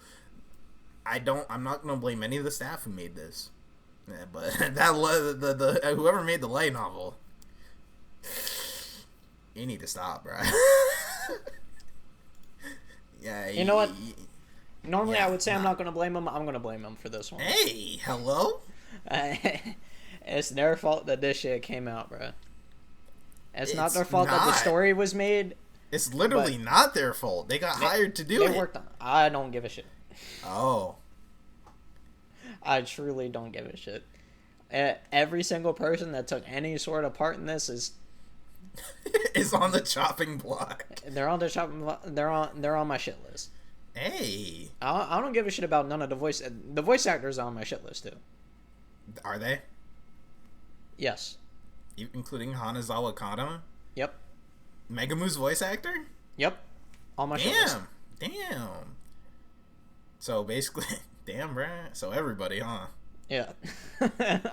I'm not gonna blame any of the staff who made this. Yeah, but the whoever made the light novel, you need to stop, bro. Yeah. You know what? Normally, yeah, I would say I'm not going to blame him. I'm going to blame him for this one. Hey, hello? It's their fault that this shit came out, bro. It's not their fault that the not. story was made. It's literally not their fault. They got hired to do it. They worked on it. I don't give a shit. Oh. I truly don't give a shit. Every single person that took any sort of part in this is on the chopping block. They're on the chopping block. They're on my shit list. Hey. I don't give a shit about none of the voice actors on my shit list too. Are they? Yes. Including Hanazawa Kano? Yep. Megumi's voice actor? Yep. On my shit list. Damn. So basically, damn, bruh. So everybody, huh? Yeah.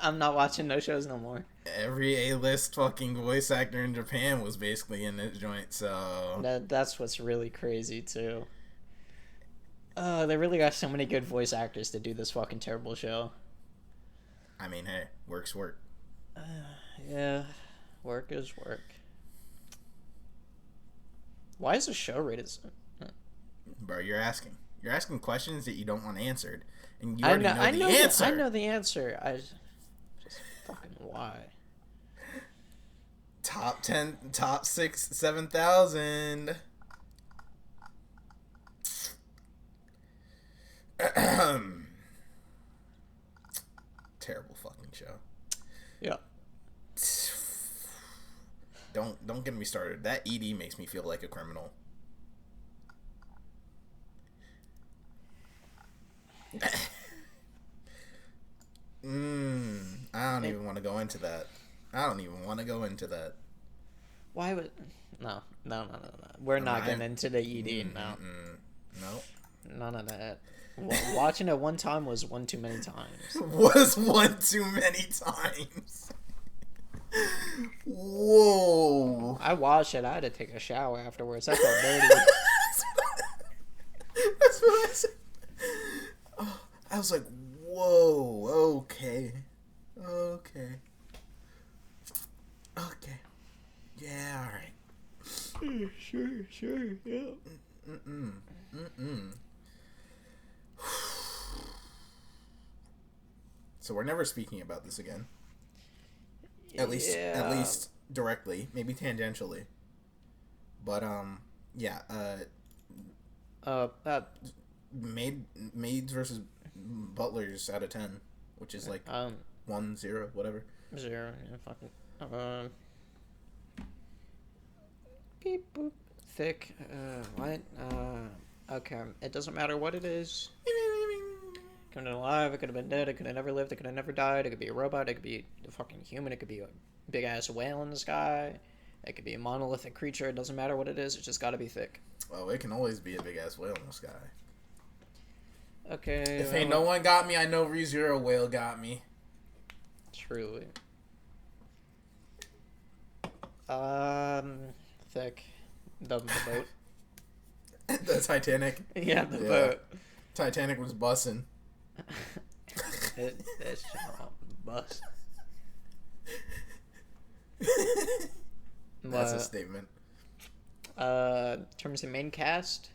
I'm not watching no shows no more. Every A-list fucking voice actor in Japan was basically in this joint, so... That's what's really crazy, too. They really got so many good voice actors to do this fucking terrible show. I mean, hey, work's work. Yeah, work is work. Why is the show rated so... Bro, you're asking questions that you don't want answered. And you already know the answer. I know the answer. I just fucking why? Top 10, top 6, 7,000. Terrible fucking show. Yeah. Don't get me started. That ED makes me feel like a criminal. I don't even want to go into that. Why would... No. We're not getting into the ED now. Nope. None of that. Watching it one time was one too many times. Was one too many times. Whoa. I watched it. I had to take a shower afterwards. I felt dirty. That's what I said. Oh, I was like, whoa, okay. Yeah, alright. Sure, yeah. So we're never speaking about this again. At least directly, maybe tangentially. But yeah. Maids versus butlers out of 10, which is like 1-0, whatever. 0, yeah, fucking. Beep boop. Thick. What? Okay. It doesn't matter what it is. Could have been alive, it could have been dead, it could have never lived, it could have never died, it could be a robot, it could be a fucking human, it could be a big ass whale in the sky, It could be a monolithic creature. It doesn't matter what it is. It's just got to be thick. Oh, it can always be a big ass whale in the sky. Okay. If ain't no one got me, I know ReZero whale got me. Truly. Thick. The boat. The Titanic. Yeah, the boat. Titanic was bussin'. It's bust. That's a statement. In terms of main cast.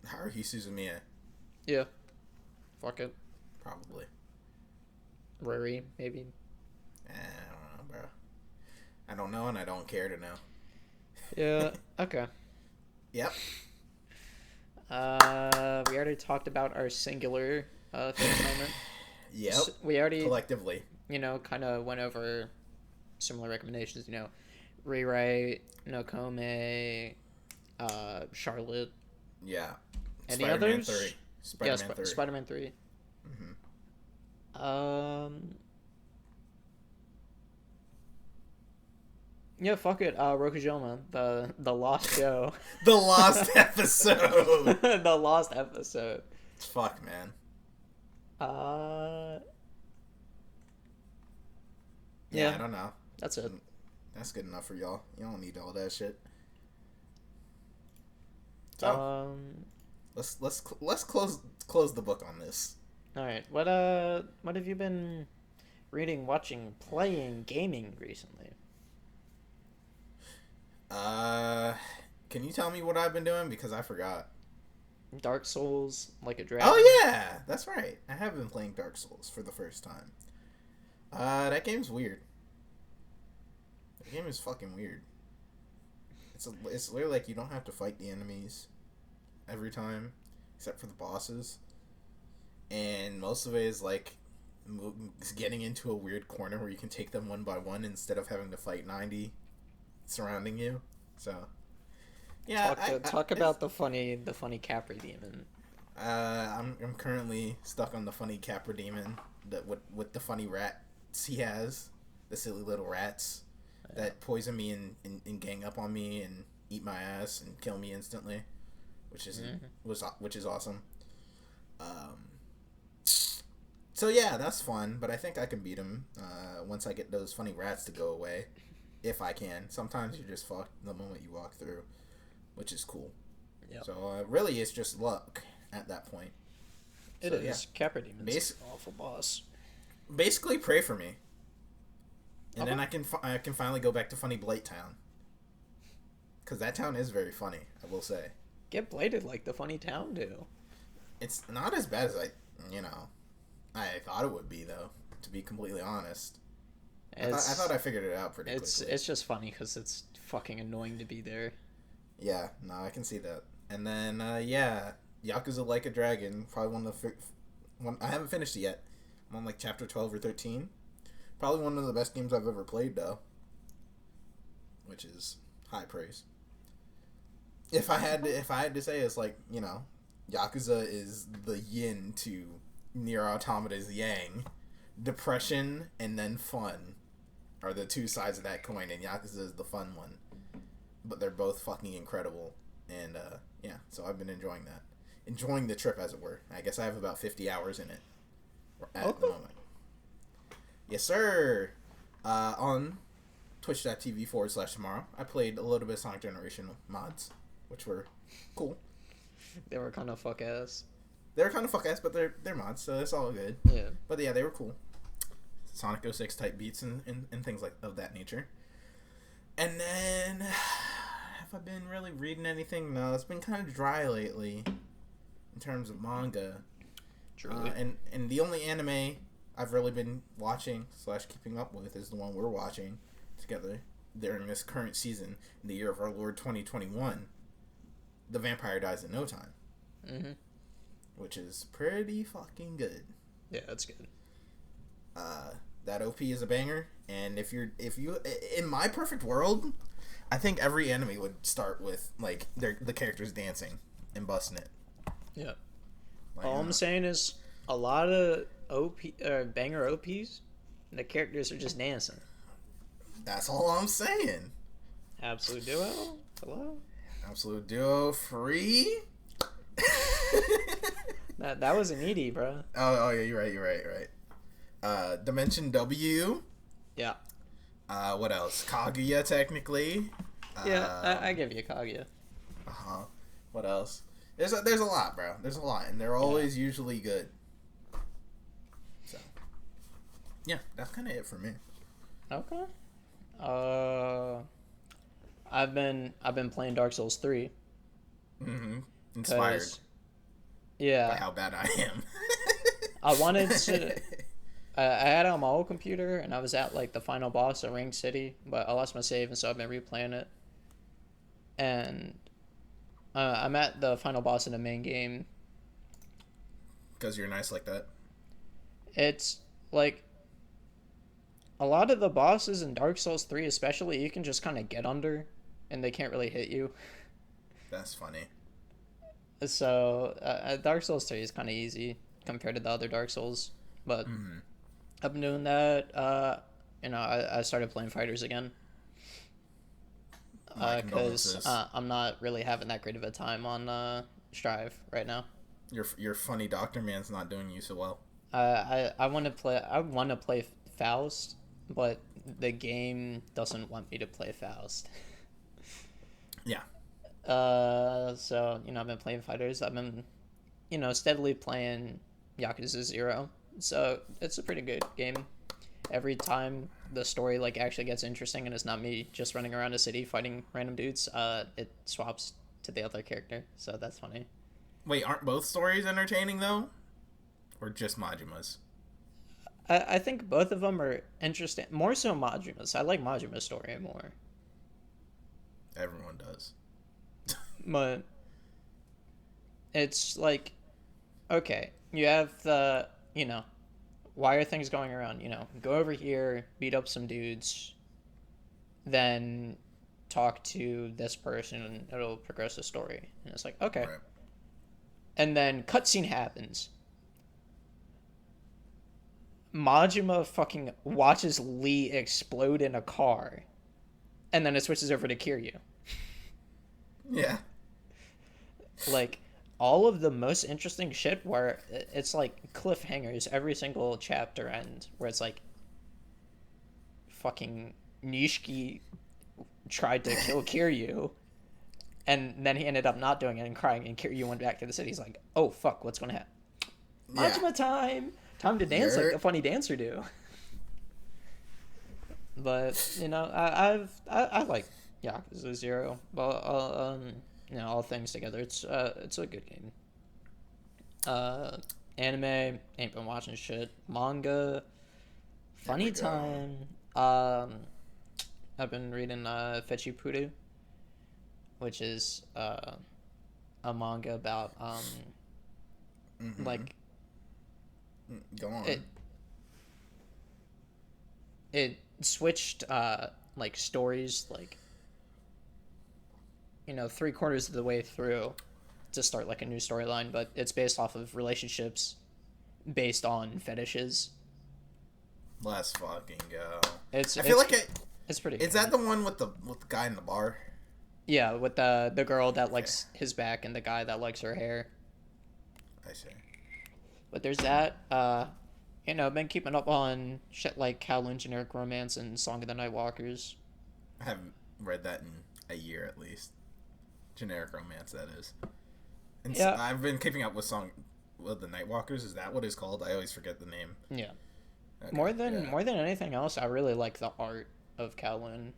Haruhi Suzumiya. Yeah. Fuck it. Probably. Ruri, maybe. I don't know, bro. I don't know, and I don't care to know. Yeah. Okay. Yep. We already talked about our singular third moment. Yep. So we already collectively, kind of went over similar recommendations. Rewrite, Nokome, Charlotte. Yeah. Any Spider-Man others? 3. Spider-Man 3. Spider-Man 3. Yeah, fuck it. Rokujoma, the lost show. The lost episode. The lost episode. Fuck, man. Yeah, I don't know. That's it. That's good enough for y'all. You don't need all that shit. So, let's close the book on this. All right. What have you been reading, watching, playing, gaming recently? Can you tell me what I've been doing, because I forgot? Dark Souls, Like a Dragon. Oh yeah, that's right. I have been playing Dark Souls for the first time. That game's weird. The game is fucking weird. It's literally like you don't have to fight the enemies every time, except for the bosses. And most of it is like getting into a weird corner where you can take them one by one instead of having to fight 90 surrounding you. So, yeah. Talk about the funny Capri demon. I'm currently stuck on the funny Capra demon with the funny rats he has, the silly little rats that poison me and gang up on me and eat my ass and kill me instantly, which is awesome. So yeah, that's fun, but I think I can beat him once I get those funny rats to go away, if I can. Sometimes you're just fucked the moment you walk through, which is cool. Yep. So really, it's just luck at that point. It is. Yeah. Capra Demon's an awful boss. Basically, pray for me, and then I can finally go back to funny Blight Town, because that town is very funny. I will say. Get blighted like the funny town do. It's not as bad as I thought it would be, though, to be completely honest. I thought I figured it out pretty quickly. It's just funny because it's fucking annoying to be there. Yeah, no, I can see that. And then, Yakuza Like a Dragon, probably one of the... I haven't finished it yet. I'm on, chapter 12 or 13. Probably one of the best games I've ever played, though. Which is high praise. If I had to say, it's Yakuza is the yin to Nier Automata's yang. Depression and then fun are the two sides of that coin, and Yakuza is the fun one. But they're both fucking incredible, and so I've been enjoying that. Enjoying the trip, as it were. I guess I have about 50 hours in it at the moment. Yes, sir. On twitch.tv/Tamarrow, I played a little bit of Sonic Generation mods, which were cool. They were kind of fuck ass. They're kind of fuck ass, but they're mods, so it's all good. Yeah. But yeah, they were cool. Sonic 06 type beats and things of that nature. And then, have I been really reading anything? No, it's been kind of dry lately in terms of manga. Truly. And the only anime I've really been watching / keeping up with is the one we're watching together during this current season in the year of our Lord 2021. The Vampire Dies in No Time. Mm-hmm. Which is pretty fucking good. Yeah, that's good. That OP is a banger, and if you in my perfect world, I think every anime would start with the characters dancing and busting it. Yeah. All I'm saying is a lot of banger OPs, the characters are just dancing. That's all I'm saying. Absolute Duo. Hello. Absolute Duo free. That was an ED, bro. Oh yeah, you're right. Dimension W. Yeah. What else? Kaguya, technically. Yeah, I give you Kaguya. What else? There's a lot, bro. There's a lot, and they're always usually good. So, yeah, that's kind of it for me. Okay. I've been playing Dark Souls 3. Mm-hmm. Inspired. Yeah. By how bad I am. I wanted to. I had it on my old computer, and I was at like the final boss of Ring City, but I lost my save, and so I've been replaying it. And I'm at the final boss in the main game. Because you're nice like that. It's like a lot of the bosses in Dark Souls 3, especially, you can just kind of get under, and they can't really hit you. That's funny. So Dark Souls 3 is kind of easy compared to the other Dark Souls, but I've been doing that. I started playing fighters again because I'm not really having that great of a time on Strive right now. Your funny doctor man's not doing you so well. I want to play Faust, but the game doesn't want me to play Faust. Yeah. So I've been playing fighters. I've been, steadily playing Yakuza 0. So it's a pretty good game. Every time the story like actually gets interesting and it's not me just running around a city fighting random dudes, it swaps to the other character. So that's funny. Wait, aren't both stories entertaining though, or just Majima's? I think both of them are interesting. More so Majima's. I like Majima's story more. Everyone does. But it's like, okay, you have the, why are things going around? Go over here, beat up some dudes, then talk to this person, and it'll progress the story. And it's like, okay. Right. And then cutscene happens. Majima fucking watches Lee explode in a car, and then it switches over to Kiryu. Yeah. Like, all of the most interesting shit where it's like cliffhangers every single chapter end, where it's like fucking Nishiki tried to kill Kiryu, and then he ended up not doing it and crying, and Kiryu went back to the city. He's like, oh fuck, what's gonna happen? Majima time! Time to dance like a funny dancer do. But, I like Yakuza 0. Well, all things together, it's a good game. Anime, ain't been watching shit. Manga, funny time. I've been reading Fetchy Puru, which is a manga about like go on. It switched like stories like 3/4 of the way through to start like a new storyline, but it's based off of relationships based on fetishes. Let's fucking go. I feel like it's pretty good. Is that the one with the guy in the bar? Yeah, with the girl that likes his back and the guy that likes her hair. I see. But there's that. I've been keeping up on shit like Kowloon Generic Romance and Song of the Nightwalkers. I haven't read that in a year at least. Generic Romance, that is. And yeah. I've been keeping up with the Nightwalkers. Is that what it's called? I always forget the name. Yeah. Okay. More than anything else, I really like the art of Kowloon.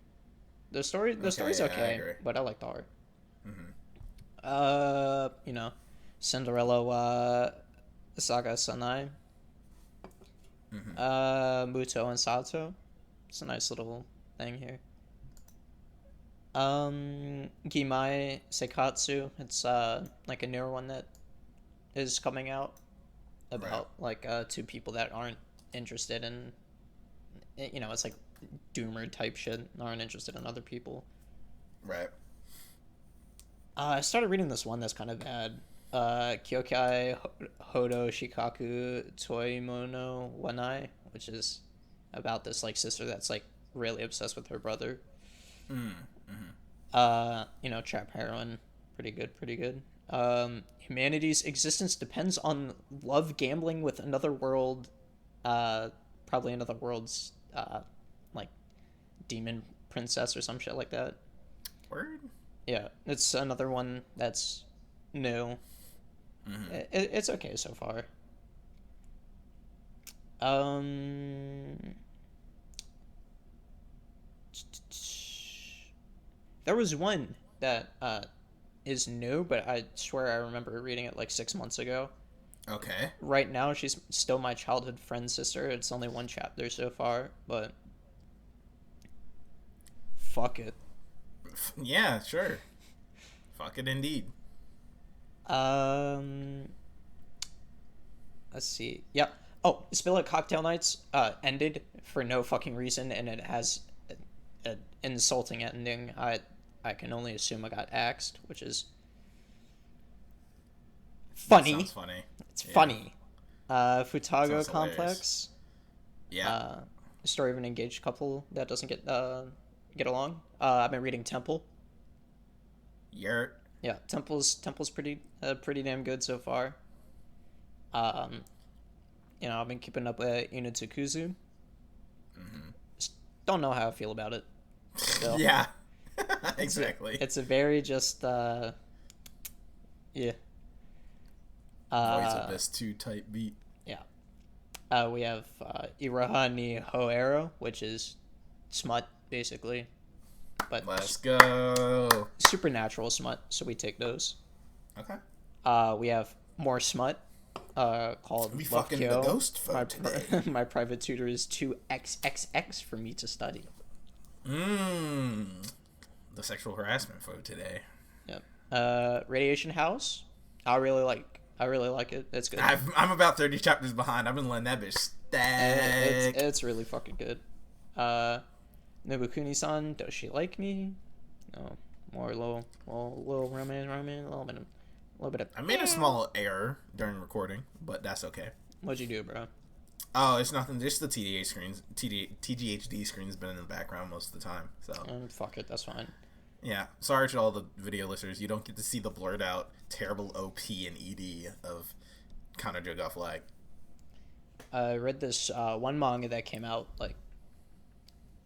The story's okay, but I like the art. Mm-hmm. Cinderella Saga Sanai. Mm-hmm. Muto and Sato. It's a nice little thing here. Gimai Seikatsu. It's like a newer one that is coming out about two people that aren't interested in it's like doomer type shit, aren't interested in other people. Right. I started reading this one that's kind of bad. Kyokai Hodo Shikaku Toimono Wanai, which is about this like sister that's like really obsessed with her brother. Trap heroin, pretty good, pretty good. Humanity's existence depends on love gambling with another world, probably another world's, like, demon princess or some shit like that. Word? Yeah, it's another one that's new. It's okay so far. There was one that is new, but I swear I remember reading it like 6 months ago. Okay. Right now, she's still my childhood friend's sister. It's only one chapter so far, but fuck it. Yeah, sure. Fuck it, indeed. Let's see. Yep. Oh, Spill It Cocktail Nights ended for no fucking reason, and it has an insulting ending. I can only assume I got axed, which is funny. That sounds funny. It's funny. Futago Sounds Complex. Yeah. Story of an engaged couple that doesn't get along. I've been reading Temple. Yeah, Temple's pretty damn good so far. I've been keeping up with Inutsukuzu. Don't know how I feel about it. Still. Yeah. Exactly. It's a very just yeah. Voice of this 2 type beat. Yeah. We have Iraha ni Hoero, which is smut basically, but Let's go. supernatural smut. So we take those. Okay. We have more smut. Called We Love fucking Kyo. the ghost folk today. My private tutor is 2XXX for me to study. The sexual harassment folk today. Yep. Radiation House. I really like it. It's good. I'm about 30 chapters behind. I've been letting that bitch stack. It's really fucking good. Nobukuni-san, does she like me? No. More little romance, a little bit of. I made a small error during recording, but that's okay. What'd you do, bro? Oh, it's nothing. Just the TGHD screen's been in the background most of the time. So fuck it, that's fine. Yeah, sorry to all the video listeners. You don't get to see the blurred out terrible OP and ED of Counter Joga Flag. I read this one manga that came out like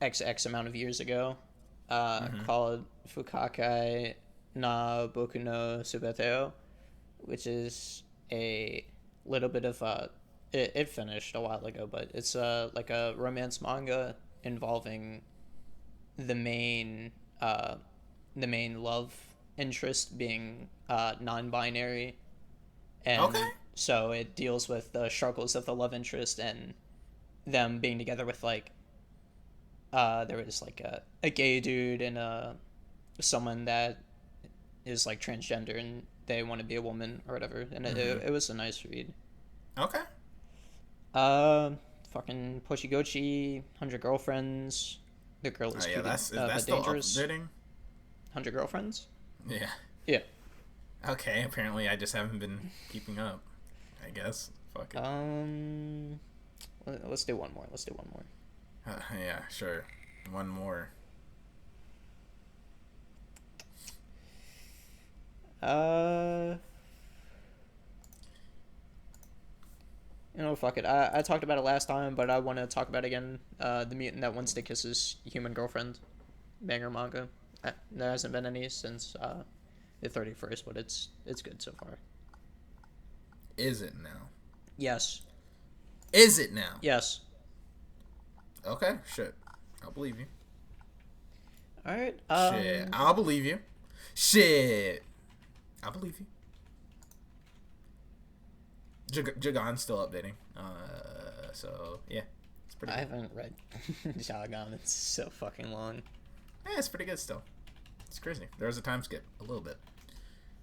X amount of years ago, called Fukakai na Boku no Subeteo, which is a little bit of it finished a while ago, but it's like a romance manga involving the main love interest being non-binary, and so it deals with the struggles of the love interest and them being together with like there was like a gay dude and someone that is like transgender and they want to be a woman or whatever, and it was a nice read. Okay. Fucking Pochigochi, 100 Girlfriends. The girl is cute, that's but still dangerous. updating. 100 Girlfriends? Yeah. Yeah. Okay, apparently I just haven't been keeping up, I guess. Fuck it. Let's do one more. Yeah, sure. One more. Fuck it. I talked about it last time, but I want to talk about it again. The Mutant That Wants to Kiss His Human Girlfriend. Banger manga. There hasn't been any since the 31st, but it's good so far. Is it now? Yes. Is it now? Yes. Okay, shit. I'll believe you. Alright. Shit. I'll believe you. Shit. I'll believe you. Jagan's still updating. So, yeah. It's pretty good. I haven't read Jagan. It's so fucking long. Yeah, it's pretty good still. It's crazy. There was a time skip. A little bit.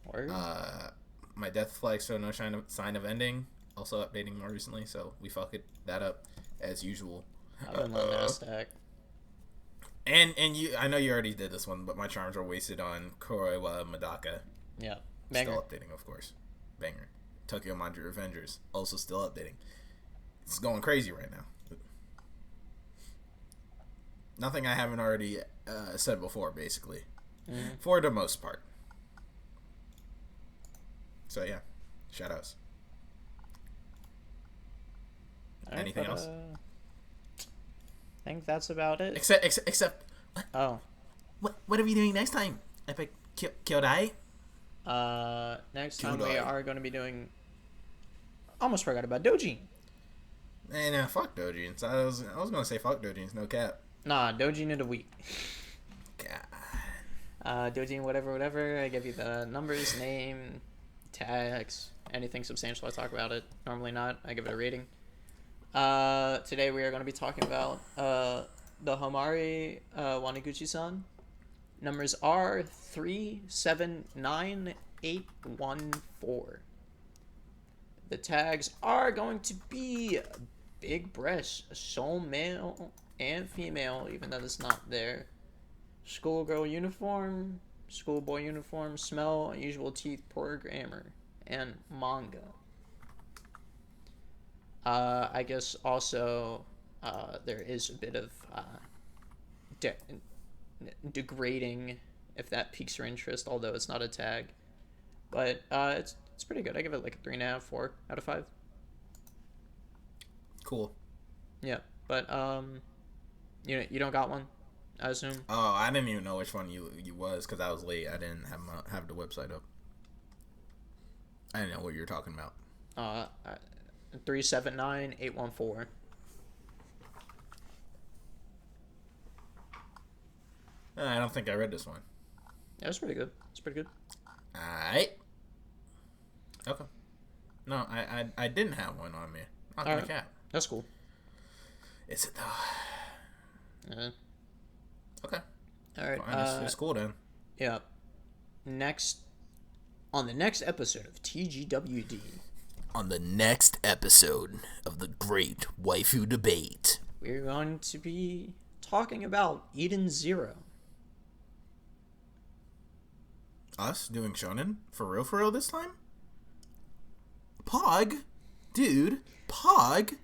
Word? My Death Flag show no sign of ending. Also updating more recently, so we fucked that up as usual. I've been on NASDAQ. And you, I know you already did this one, but my charms are wasted on Koroiwa Madaka. Yeah. Banger. Still updating, of course. Banger. Tokyo Manji Revengers. Also still updating. It's going crazy right now. Nothing I haven't already said before, basically. Mm-hmm. For the most part. So, yeah. Shoutouts. Right, Anything else? I think that's about it. Except Oh. What are we doing next time? Epic Kyodai? Next time Kyodai. we are going to be doing... Almost forgot about Dojin. Fuck Dojins. I was gonna say fuck Dojins, no cap. Nah, Dojin of the week. God. Dojin, whatever. I give you the numbers, name, tags, anything substantial. I talk about it. Normally not. I give it a rating. Today we are going to be talking about the Homari Waniguchi-san. Numbers are 379814. The tags are going to be big breasts, soul male and female, even though it's not there. Schoolgirl uniform, schoolboy uniform, smell, unusual teeth, poor grammar, and manga. I guess also there is a bit of degrading, if that piques your interest, although it's not a tag. But it's pretty good. I give it like a 3.5, 4 out of 5. Cool. Yeah, but you don't got one, I assume. Oh, I didn't even know which one you was because I was late. I didn't have the website up. I didn't know what you were talking about. 379814. I don't think I read this one. Yeah, it's pretty good. Alright. Okay. No, I didn't have one on me. Not gonna cap. That's cool. Is it though? Okay. All right. Fine, it's cool then. Yeah. On the next episode of TGWD. On the next episode of the Great Waifu Debate, We're going to be talking about Eden Zero. Us doing shonen? For real this time? Pog? Dude, Pog?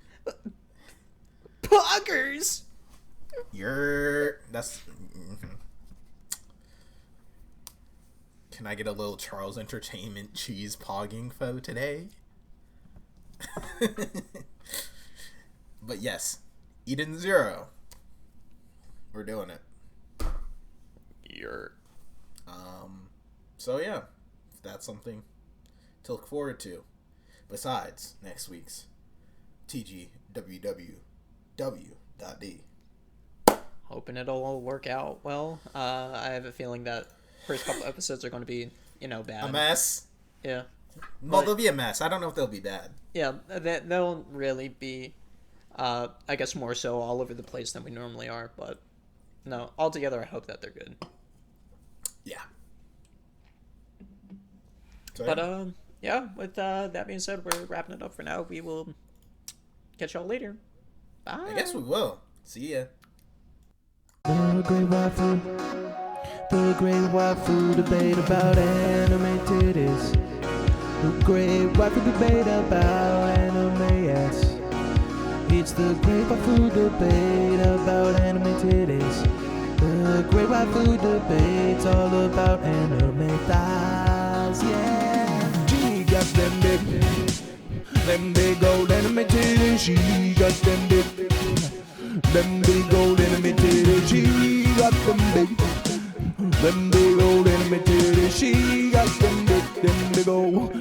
Poggers! That's... Can I get a little Charles Entertainment cheese pogging info today? But yes, Eden Zero. We're doing it. So yeah, that's something to look forward to. Besides next week's TGWD. Hoping it'll all work out well. I have a feeling that first couple episodes are going to be, bad. A mess. Yeah. Well, they'll be a mess. I don't know if they'll be bad. Yeah, they'll really be, I guess more so all over the place than we normally are. But no, altogether, I hope that they're good. Yeah. But yeah. With that being said, we're wrapping it up for now. We will catch y'all later. Bye. I guess we will. See ya. The Great Waifu Debate about anime titties. The Great Waifu Debate about anime, yes. It's the Great Waifu Debate about anime titties. The Great Waifu Debate's all about anime thighs, yeah. She got them big old anime titties. She got them big old anime titties. She got them big old anime titties. She got them big old